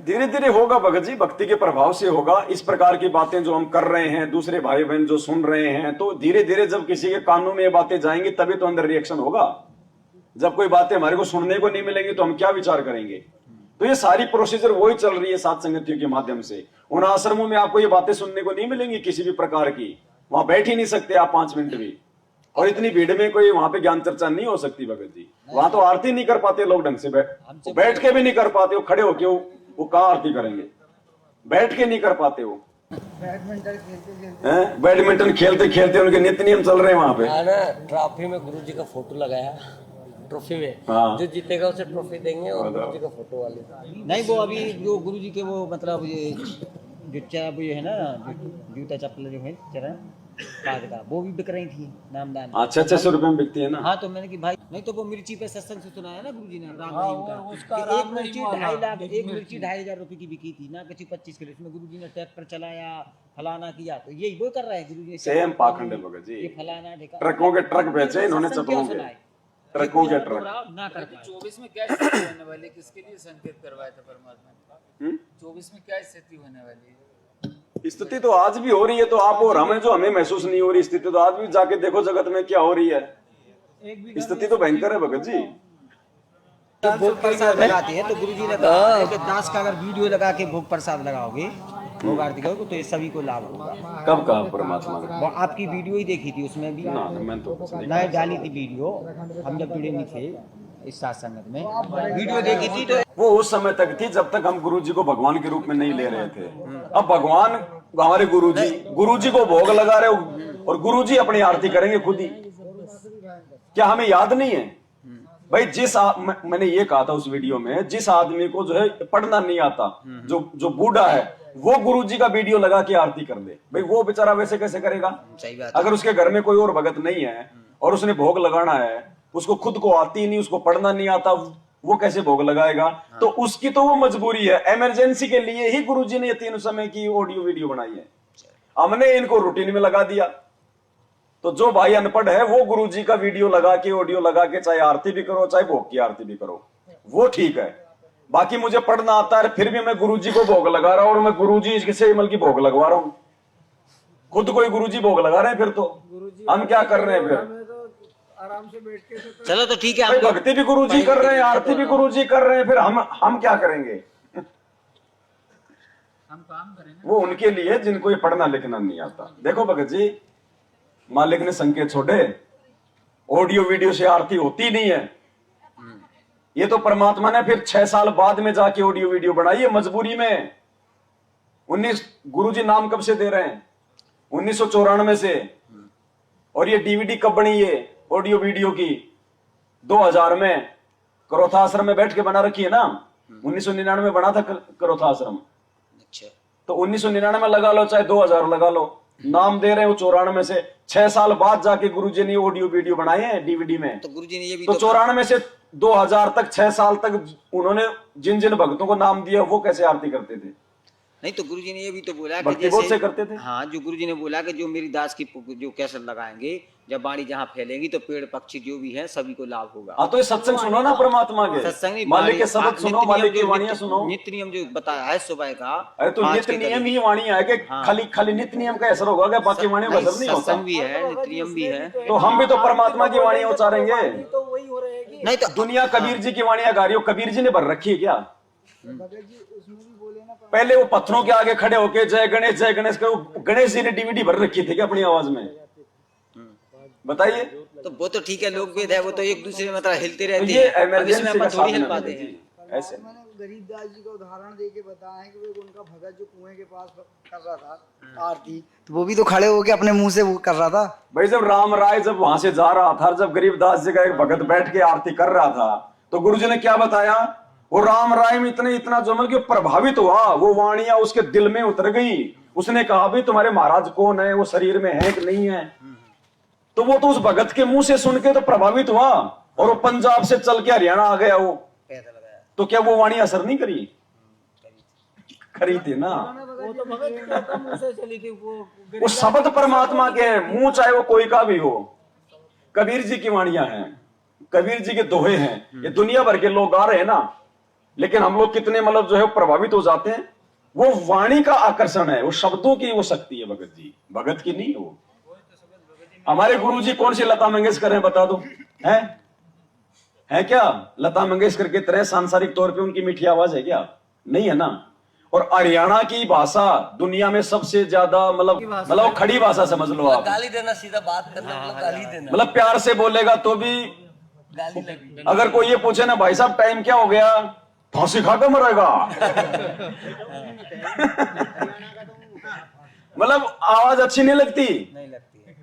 धीरे धीरे होगा भगत जी, भक्ति के प्रभाव से होगा। इस प्रकार की बातें जो हम कर रहे हैं, दूसरे भाई बहन जो सुन रहे हैं, तो धीरे धीरे जब किसी के कानों में ये बातें जाएंगी तभी तो अंदर रिएक्शन होगा। जब कोई बातें हमारे को सुनने को नहीं मिलेंगी तो हम क्या विचार करेंगे? तो ये सारी प्रोसीजर वही चल रही है सात संगतियों के माध्यम से। उन आश्रमों में आपको ये बातें सुनने को नहीं मिलेंगी किसी भी प्रकार की, वहां बैठ ही नहीं सकते आप 5 मिनट भी। और इतनी भीड़ में कोई वहां पे ज्ञान चर्चा नहीं हो सकती भगत जी। वहां तो आरती नहीं कर पाते लोग ढंग से, बैठ के भी नहीं कर पाते। वो खड़े होके वो कहाँ आरती करेंगे? बैठ के नहीं कर पाते। वो बैडमिंटन खेलते खेलते उनके नित्य नियम चल रहे हैं वहां पे। ना ट्रॉफी में गुरु जी का फोटो लगाया, ट्रॉफी में जो जीतेगा उसे ट्रॉफी देंगे और गुरु जी का फोटो वाले नहीं। वो अभी जो गुरु जी के वो मतलब ये जो ये है ना जूता चप्पल जो है चरण पाद का, वो भी बिक रही थी नामदान। अच्छा 600 रुपए में बिकती है ना। हाँ तो मैंने कि भाई नहीं तो वो मिर्ची पे सत्संग से सुनाया ना गुरुजी ने राम रहीम का, उसका कि राम एक मिर्ची रहीम 2.5 लाख, एक एक मिर्ची 2,500 रुपए की बिकी थी ना, किसी 25 किलो। इसमें गुरुजी ने ट्रैक्टर चलाया, फलाना किया, तो यही वो कर रहा है गुरुजी ने। सेम पाखंड है भगत जी। ये फलाना ढिका, ट्रकों के ट्रक बेचे इन्होंने, चप्पलों के ट्रकों के ट्रक। ना कर पाए। 24 में क्या स्थिति होने वाली, किसके लिए संकेत करवाया था परमात्मा ने? 24 में क्या स्थिति होने वाली है? स्थिति तो आज भी हो रही है, तो आप और हमें जो हमें महसूस नहीं हो रही स्थिति, तो आज भी जाके देखो जगत में क्या हो रही है। स्थिति तो भयंकर है भगत जी। भोग प्रसाद लगाते हैं तो गुरुजी ने कहा कि दास का अगर वीडियो लगा के भोग प्रसाद लगाओगे, भोग आरती करोगे तो ये सभी को लाभ होगा। कब कहा परमात्मा ने? वो आपकी वीडियो ही देखी थी, उसमें भी ना मैं तो कुछ नहीं। नए डाली थी वीडियो, हम जब जुड़े नहीं थे इस साथ संगत में, वीडियो देखी थी। तो वो उस समय तक थी जब तक हम गुरुजी को भगवान के रूप में नहीं ले रहे थे। अब भगवान हमारे गुरुजी को भोग लगा रहे हो और गुरुजी अपनी आरती करेंगे खुद ही। क्या हमें याद नहीं है भाई? मैंने ये कहा था उस वीडियो में, जिस आदमी को जो है पढ़ना नहीं आता, जो बूढ़ा है, वो गुरुजी का वीडियो लगा के आरती कर ले, भाई वो बेचारा वैसे कैसे करेगा? सही बात। अगर उसके घर में कोई और भगत नहीं है और उसने भोग लगाना है, उसको खुद को आती नहीं, उसको पढ़ना नहीं आता, वो कैसे भोग लगाएगा? हाँ। तो उसकी तो वो मजबूरी है। इमरजेंसी के लिए ही गुरुजी ने ये 3 समय की ऑडियो वीडियो बनाई है। हमने इनको रूटीन में लगा दिया। तो जो भाई अनपढ़ है वो गुरुजी का वीडियो लगा के, ऑडियो लगा के, चाहे आरती भी करो चाहे भोग की आरती भी करो, वो ठीक है। बाकी मुझे पढ़ना आता है, फिर भी मैं गुरुजी को भोग लगा रहा हूं, और मैं गुरुजी इसके मतलब की भोग लगवा रहा हूं। खुद कोई गुरुजी भोग लगा रहे हैं, फिर तो हम क्या कर रहे हैं? फिर आराम से बैठ के तो चलो तो ठीक है, भाई हम लोग भक्ति भी गुरुजी कर रहे हैं, आरती भी गुरुजी कर रहे हैं, फिर हम क्या करेंगे? हम काम करें ना। वो उनके लिए जिनको ये पढ़ना लिखना नहीं आता। देखो भगत जी, मालिक ने संकेत छोड़े, ऑडियो वीडियो से आरती होती नहीं है। ये तो परमात्मा ने फिर 6 साल बाद में जाके ऑडियो वीडियो बनाई है, मजबूरी में। 19 गुरुजी नाम कब से दे रहे हैं? 1994 से। और ये डीवीडी कब बनी है ऑडियो वीडियो की? 2000 में करोथा आश्रम में बैठ के बना रखी है ना। 1999 में बना था करोथा आश्रम। अच्छा, तो 1999 लगा लो चाहे 2000 लगा लो, नाम दे रहे हो 94 से। 6 साल बाद जाके गुरुजी ने ऑडियो वीडियो बनाए हैं डीवीडी में। तो गुरुजी ने ये भी तो 94 से 2000 तक 6 साल तक उन्होंने जिन जिन भक्तों को नाम दिया वो कैसे आरती करते थे? नहीं, तो गुरुजी ने ये भी तो बोला कि भक्ति बोध से करते थे। हाँ, जो गुरुजी ने बोला कि जो मेरी दास की जो कैसेट लगाएंगे, जब वाणी जहाँ फैलेंगी तो पेड़ पक्षी जो भी है सभी को लाभ होगा। हाँ, तो ये सत्संग सुनो ना परमात्मा के, सत्संग नहीं, मालिक के शब्द आप सुनो, नित्य मालिक नियम की जो वाणियां सुनो। नित्य नियम जो बताया है सुबह का। अरे तो पाँच नित्य के नियम करीब। ही वाणी है कि हाँ। खाली नित्य नियम का असर होगा क्या? बाकी वाणियों का असर नहीं होता। सत्संग भी है, नित्य नियम भी है। तो हम भी तो परमात्मा की वाणियां उच्चारेंगे। तो वही हो रहेगी। नहीं तो दुनिया कबीर जी की वाणियां गा रही हो, कबीर जी ने भर रखी है क्या? भगत जी उसमें भी बोले ना पहले वो पत्थरों के आगे खड़े होके जय गणेश का गणेश जी ने डीवीडी भर रखी थी क्या अपनी आवाज में? बताइए। तो वो तो ठीक है, लोग वेद है, वो तो एक दूसरे में मतलब हिलते तो रहते ये हैं। अब इमरजेंसी इसमें का अपन थोड़ी साधन हिल है पाते जी, हैं। ऐसे। मैंने गरीबदास जी का उदाहरण दे के बताया है कि वो उनका भगत जो कुएं के पास कर रहा था आरती, तो वो भी तो खड़े होके अपने मुंह से वो कर रहा था। भाई जब राम राय जब वहां से जा रहा था, जब गरीबदास जी का एक भगत बैठ के आरती कर रहा था, तो गुरुजी ने क्या बताया? वो राम राय में इतना जो मतलब प्रभावित हुआ, वो वाणियां उसके दिल में उतर गई। उसने कहा भाई तुम्हारे महाराज कौन है, वो शरीर में है कि नहीं है? तो वो तो उस भगत के मुंह से सुन के तो प्रभावित हुआ, और वो पंजाब से चल के हरियाणा आ गया वो। तो क्या वो वाणी असर नहीं करी? करी थी ना। वो तो भगत का मुंह से चली थी। वो शब्द परमात्मा के हैं, मुंह चाहे वो कोई का भी हो। कबीर जी की वाणियां हैं, कबीर जी के दोहे हैं, ये दुनिया भर के लोग गा रहे हैं ना। लेकिन हम लोग कितने मतलब जो है प्रभावित हो जाते हैं। वो वाणी का आकर्षण है, वो शब्दों की वो शक्ति है भगत जी, भगत की नहीं। वो हमारे गुरु जी कौन सी लता मंगेशकर हैं बता दो? है क्या लता मंगेशकर की तरह सांसारिक तौर पे उनकी मीठी आवाज है क्या? नहीं है ना। और हरियाणा की भाषा दुनिया में सबसे ज्यादा मतलब खड़ी भाषा समझ लो आप। गाली देना, सीधा बात करना मतलब गाली देना, मतलब प्यार से बोलेगा तो भी गाली लगती। अगर कोई ये पूछे ना भाई साहब टाइम क्या हो गया, फांसी खा के मरेगा। मतलब आवाज अच्छी नहीं लगती। नहीं लगती है।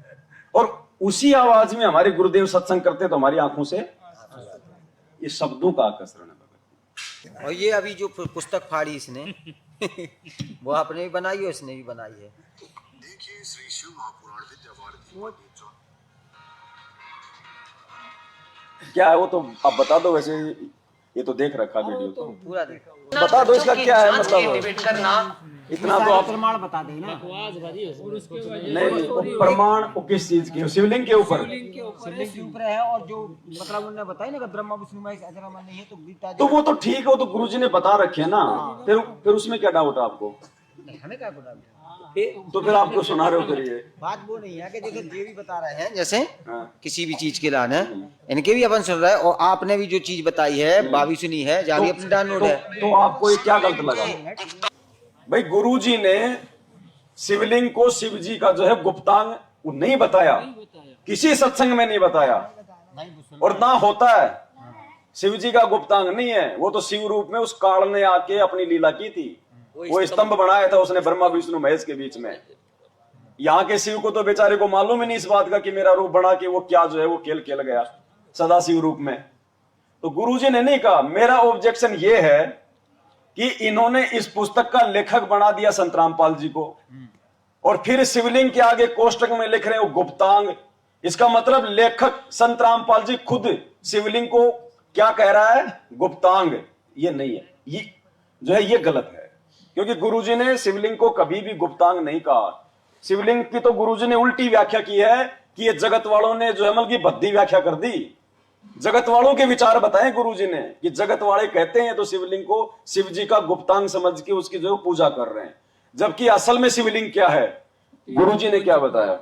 और उसी आवाज में हमारे गुरुदेव सत्संग करते तो हमारी आंखों से ये शब्दों का आकर्षण है। और ये अभी जो पुस्तक फाड़ी इसने वो आपने भी बनाई है, उसने भी बनाई है। देखिए श्री शिव महापुराण विद्या क्या है वो तो आप बता दो। वैसे ये तो देख रखा वीडियो तो पूरा देखो। बता दो इसका क्या है मतलब। इतना तो आप प्रमाण बता देना। नहीं, वो प्रमाण वो किस चीज की? शिवलिंग के ऊपर ऊपर है, और जो मतलब उन्होंने बताया ना कि ब्रह्मा विष्णु महेश अजरा मन नहीं है, तो गीता तो वो तो ठीक है, वो तो गुरुजी ने बता रखे है ना। फिर उसमें क्या डाउट है आपको? हमें क्या पता। तो फिर आपको सुना रहे हो फिर ये बात वो नहीं है कि जैसे जे भी बता रहे हैं, जैसे हाँ। किसी भी चीज के लान है, इनके भी अपन सुन रहे हैं। और आपने भी जो चीज बताई है भाभी सुनी है, जहाँ भी अपनी डाउनलोड है। तो आपको ये क्या गलत लगा? भाई गुरुजी ने शिवलिंग को शिव जी का जो है गुप्तांग वो नहीं बताया, किसी सत्संग में नहीं बताया, और ना होता है। शिव जी का गुप्तांग नहीं है, वो तो शिव रूप में उस काल ने आके अपनी लीला की थी। वो स्तंभ बनाया था उसने ब्रह्मा विष्णु महेश के बीच में। यहाँ के शिव को तो बेचारे को मालूम ही नहीं इस बात का कि मेरा रूप बना के वो क्या जो है वो खेल खेल गया सदा शिव रूप में। तो गुरुजी ने नहीं कहा। मेरा ऑब्जेक्शन ये है कि इन्होंने इस पुस्तक का लेखक बना दिया संत रामपाल जी को, और फिर शिवलिंग के आगे कोष्टक में लिख रहे हो गुप्तांग। इसका मतलब लेखक संत रामपाल जी खुद शिवलिंग को क्या कह रहा है? गुप्तांग। ये नहीं है, ये जो है ये गलत है, क्योंकि गुरुजी ने शिवलिंग को कभी भी गुप्तांग नहीं कहा। शिवलिंग की तो गुरुजी ने उल्टी व्याख्या की है कि ये जगत वालों ने जो है मतलब की भद्दी व्याख्या कर दी। जगत वालों के विचार बताए गुरुजी ने कि जगत वाले कहते हैं तो शिवलिंग को शिव जी का गुप्तांग समझ के उसकी जो पूजा कर रहे हैं, जबकि असल में शिवलिंग क्या है गुरुजी ने क्या बताया।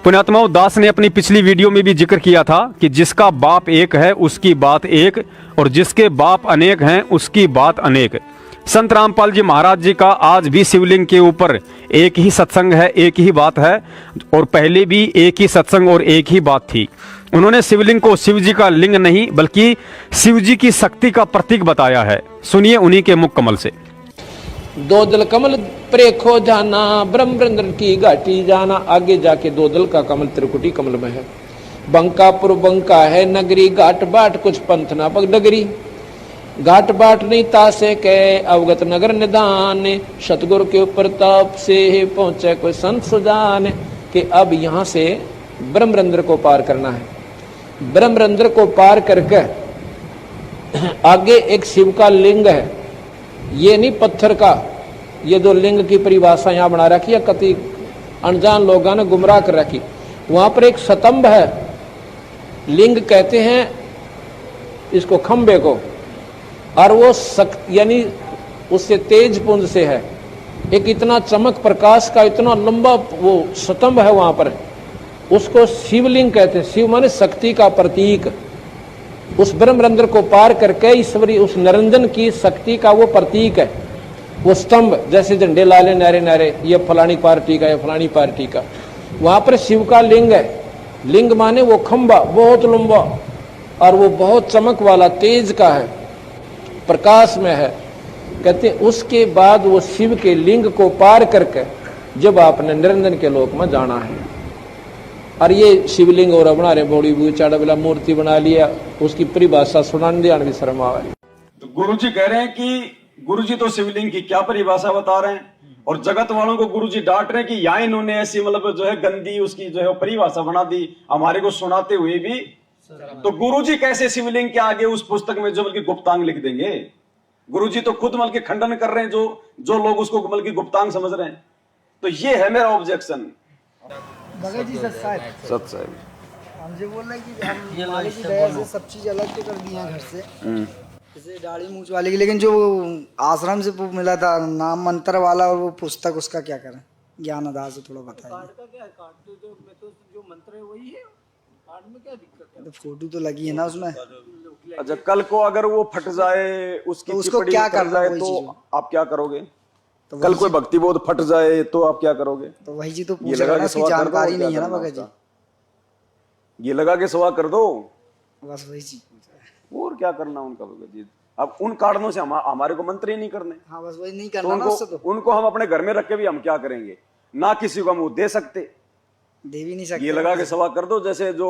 पुण्यात्माओं, दास ने अपनी पिछली वीडियो में भी जिक्र किया था कि जिसका बाप एक है उसकी बात एक, और जिसके बाप अनेक हैं उसकी बात अनेक। संत रामपाल जी महाराज जी का आज भी शिवलिंग के ऊपर एक ही सत्संग है, एक ही बात है, और पहले भी एक ही सत्संग और एक ही बात थी। उन्होंने शिवलिंग को शिव जी का लिंग नहीं बल्कि शिव जी की शक्ति का प्रतीक बताया है। सुनिए उन्हीं के मुख कमल से। दो दल कमल प्रेखो जाना, ब्रह्मरंद्र की घाटी जाना। आगे जाके दो दल का कमल त्रिकुटी कमल में है। बंकापुर बंका है नगरी, घाट बाट कुछ पंथ ना पग डगरी। घाट बाट नहीं तासे के अवगत नगर निदान, सतगुरु के प्रताप से पहुंचे कोई संत सुजान। कि अब यहाँ से ब्रह्मरंद्र को पार करना है। ब्रह्मरंद्र को पार करके आगे एक शिव का लिंग है, ये नहीं पत्थर का। ये जो लिंग की परिभाषा यहाँ बना रखी है, कति अनजान लोगों ने गुमराह कर रखी। वहां पर एक स्तंभ है, लिंग कहते हैं इसको खंबे को, और वो यानी उससे तेज पुंज से है। एक इतना चमक प्रकाश का इतना लंबा वो स्तंभ है वहां पर, उसको शिवलिंग कहते हैं। शिव माने शक्ति का प्रतीक। उस ब्रह्मरंध्र को पार करके ईश्वरी उस निरंजन की शक्ति का वो प्रतीक है। वो स्तंभ जैसे झंडे लाले नारे नारे, ये फलानी पार्टी का, ये फलानी पार्टी का। वहां पर शिव का लिंग है। लिंग माने वो खंबा बहुत लंबा, और वो बहुत चमक वाला तेज का है, प्रकाश में है। कहते उसके बाद वो शिव के लिंग को पार करके जब आपने निरंजन के लोक में जाना है। और ये शिवलिंग और बना रहे बड़ी बुई चाड़ा बिला मूर्ति बना लिया, उसकी परिभाषा सुनाने देने भी शर्म आवे। तो गुरुजी कह रहे हैं कि गुरुजी तो शिवलिंग की क्या परिभाषा बता रहे हैं, और जगत वालों को गुरुजी डांट रहे हैं कि यहाँ इन्होंने ऐसी मतलब जो है गंदी उसकी जो है परिभाषा बना दी हमारे को सुनाते हुए भी। तो गुरुजी कैसे शिवलिंग के आगे उस पुस्तक में जो बल्कि गुप्तांग लिख देंगे। गुरुजी तो खुद मतलब खंडन कर रहे हैं जो लोग उसको बल्कि गुप्तांग समझ रहे हैं। तो ये है मेरा ऑब्जेक्शन। भगत जी सच साहब हमसे बोल रहे कि हम मालिक की दया से सब चीज अलग तो कर दी है घर से, जैसे दाढ़ी मूछ वाले की, लेकिन जो आश्रम से मिला था नाम मंत्र वाला और वो पुस्तक, उसका क्या करें? ज्ञान आधार से थोड़ा बताइए। कार्ड का क्या है? कार्ड तो जो मंत्र है वही है, कार्ड में क्या दिक्कत है? तो फोटो तो लगी है ना उसमें। अच्छा, कल को अगर वो फट जाए, उसकी तो उसको टिप्पणी क्या उतर करना जाए वही तो चीज़? आप क्या करोगे? तो कल कोई भक्ति बोध फट जाए तो आप क्या करोगे? तो वही चीज तो ये पूछ लगा रहा के ना, उसकी सवाल कर दो, जानकारी क्या नहीं है ना करना भगत जी। उसका? ये लगा के सवाल कर दो, बस वही चीज पूछ रहा है। और क्या करना उनका भगत जी। अब उन कारणों से हमारे को मंत्र ही नहीं करने, हाँ बस वही नहीं तो करना ना उससे। तो उनको हम अपने घर में रख के भी हम क्या करेंगे? ना किसी को हम वो दे सकते, दे भी नहीं सकते। ये लगा के सवा कर दो। जैसे जो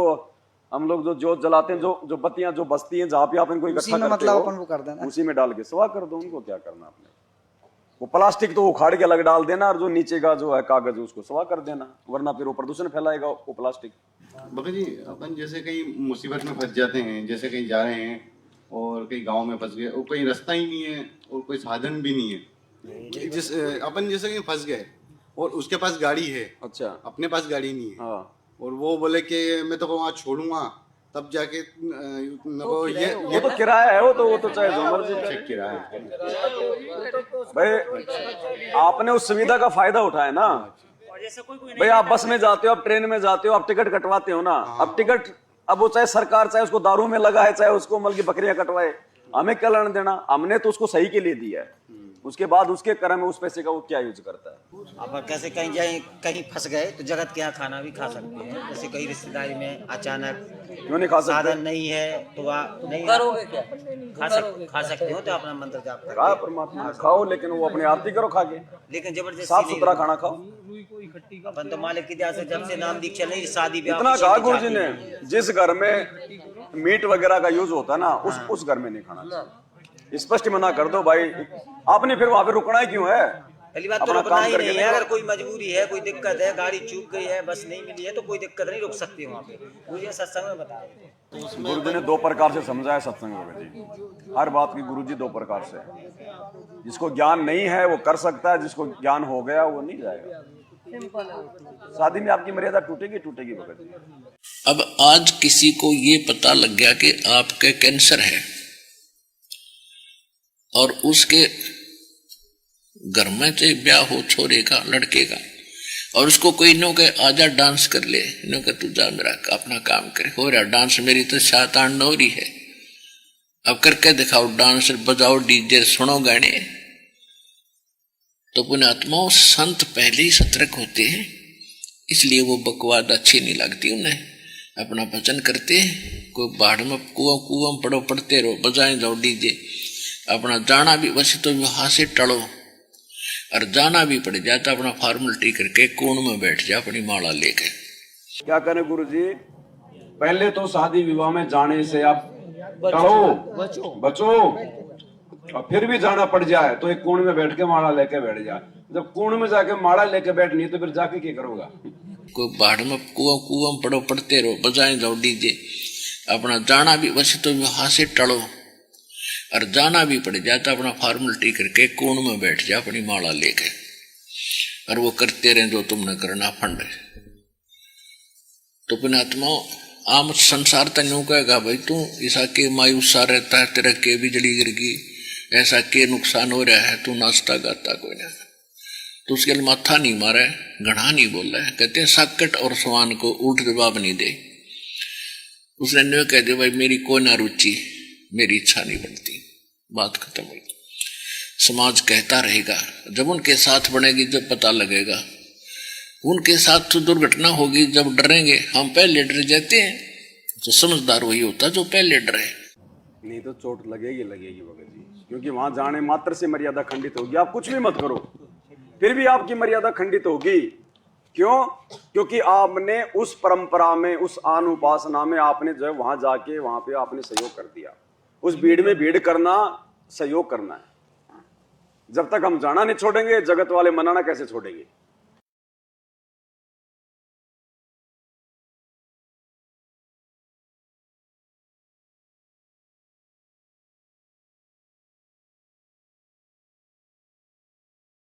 हम लोग जो जोत जलाते हैं, जो बत्तियां जो बसती हैं जहाँ पे आप इनको उसी इकट्ठा में करते मतलब हो, अपन वो कर देना। उसी में डाल के सवा कर दो। उनको क्या करना आपने? वो प्लास्टिक तो उखाड़ के अलग डाल देना, और जो नीचे का जो है कागज उसको सवा कर देना, वरना फिर वो प्रदूषण फैलाएगा वो प्लास्टिक। भगत जी, अपन जैसे कहीं मुसीबत में फंस जाते हैं, जैसे कहीं जा रहे हैं और कहीं गांव में फंस गए और कोई रास्ता ही नहीं है और कोई साधन भी नहीं है, जिस अपन जैसे कहीं फंस गए और उसके पास गाड़ी है, अच्छा, अपने पास गाड़ी नहीं है, हाँ, और वो बोले कि मैं तो वहाँ छोड़ूंगा, तब जाके वो तो किराया है, वो तो चाहे जो मर्जी किराया है। भाई आपने उस सुविधा का फायदा उठाया ना। भाई आप बस में जाते हो, आप ट्रेन में जाते हो, आप टिकट कटवाते हो ना। अब टिकट, अब वो चाहे सरकार चाहे उसको दारू में लगा है, चाहे उसको मतलब बकरियां कटवाए, हमें क्या लेना देना? हमने तो उसको सही के लिए दिया है। उसके बाद उसके कर्म में उस पैसे का वो क्या यूज करता है। अब कैसे कहीं जाए, कहीं फंस गए तो जगत के यहाँ खाना भी खा सकते हैं। जैसे कहीं रिश्तेदारी में अचानक क्यों नहीं खा सकते? साधन नहीं है तो आप नहीं करोगे क्या? खा सकते हो तो अपना मंत्र जाप करो। खा परमात्मा खाओ, लेकिन वो अपनी आरती करो खा के, लेकिन जबरदस्ती साफ सुथरा खाना खाओ। अपन तो मालिक की दया से जब से नाम दीक्षा नहीं, शादी ब्याह इतना किसी कहा की गुरु जी जाती ने, नहीं है। जिस घर में मीट वगैरह का यूज होता है ना, उस घर में नहीं खाना चाहिए। स्पष्ट मना कर दो भाई। आपने फिर वहां पे रुकना ही क्यों है? पहली बात तो अपना रुकना काम ही करके नहीं है। निकलो। अगर कोई मजबूरी है, कोई दिक्कत है, गाड़ी चूक गई है, बस नहीं मिली है, तो कोई दिक्कत नहीं, रुक सकती है वहाँ पे। मुझे सत्संग में बताया गुरु जी ने दो प्रकार से समझाया सत्संग में जी। हर बात की गुरु जी दो प्रकार से, जिसको ज्ञान नहीं है वो कर सकता है, जिसको ज्ञान हो गया वो नहीं जाएगा। शादी में आपकी मर्यादा टूटेगी टूटेगी भगत जी। अब आज किसी को ये पता लग गया कि आपके कैंसर है और उसके घर में से ब्याह हो छोरे का लड़के का, और उसको कोई नो के आजा डांस कर ले, नो के तू जा मेरा अपना काम करे, हो रहा डांस, मेरी तो 7-8 नौरी है, अब करके दिखाओ डांस, बजाओ डीजे, सुनो गाने। तो पुण्यात्माओं संत पहले ही सतर्क होते हैं, इसलिए वो बकवाद अच्छी नहीं लगती उन्हें, अपना भजन करते हैं। कोई बाढ़ में कुआं पड़ो, पड़ते रहो, बजाए जाओ डीजे, अपना जाना भी वैसे तो वहां से टलो, और जाना भी पड़ जाता अपना फॉर्मेलिटी करके कोण में बैठ जा अपनी माला लेके। क्या करें गुरु जी, पहले तो शादी विवाह में जाने से आप बचो, और फिर भी जाना पड़ जाए तो एक कोण में बैठ के माला लेके बैठ जाए। जब कोण में जाके माला लेके बैठनी तो फिर जाके क्या करोगा? कोई बाढ़ में कुआं पड़ो, पड़ते रहो, बजाए जाओ डीजे, अपना जाना भी वैसे तो वहां से टलो, और जाना भी पड़ जाता अपना फॉर्मेलिटी करके कोण में बैठ जा अपनी माला लेके, और वो करते रहे जो तुमने करना फंड। तो पुण्यात्मा आम संसार तन्यू कहेगा भाई तू ऐसा के मायूस सा रहता है, तेरा के बिजली गिर गई, ऐसा के नुकसान हो रहा है, तू नाचता गाता कोई ना, तो उसके लिए माथा नहीं मारा है, घड़ा नहीं बोल रहा है। कहते हैं साकट और सवान को उल्ट जवाब नहीं दे। उसने न्यू कह दिया भाई मेरी कोई ना रुचि, मेरी इच्छा नहीं बनती, बात खत्म हुई। समाज कहता रहेगा, जब उनके साथ बनेगी जब पता लगेगा, उनके साथ तो दुर्घटना होगी जब डरेंगे। हम पहले डर जाते हैं, तो समझदार वही होता जो पहले डरे। नहीं तो चोट लगेगी भगत जी, क्योंकि वहां जाने मात्र से मर्यादा खंडित होगी। आप कुछ भी मत करो फिर भी आपकी मर्यादा खंडित होगी। क्यों? क्योंकि आपने उस परंपरा में, उस अनुपासना में आपने जो है वहां जाके वहां पे आपने सहयोग कर दिया। उस भीड़ में भीड़ करना सहयोग करना है। जब तक हम जाना नहीं छोड़ेंगे, जगत वाले मनाना कैसे छोड़ेंगे?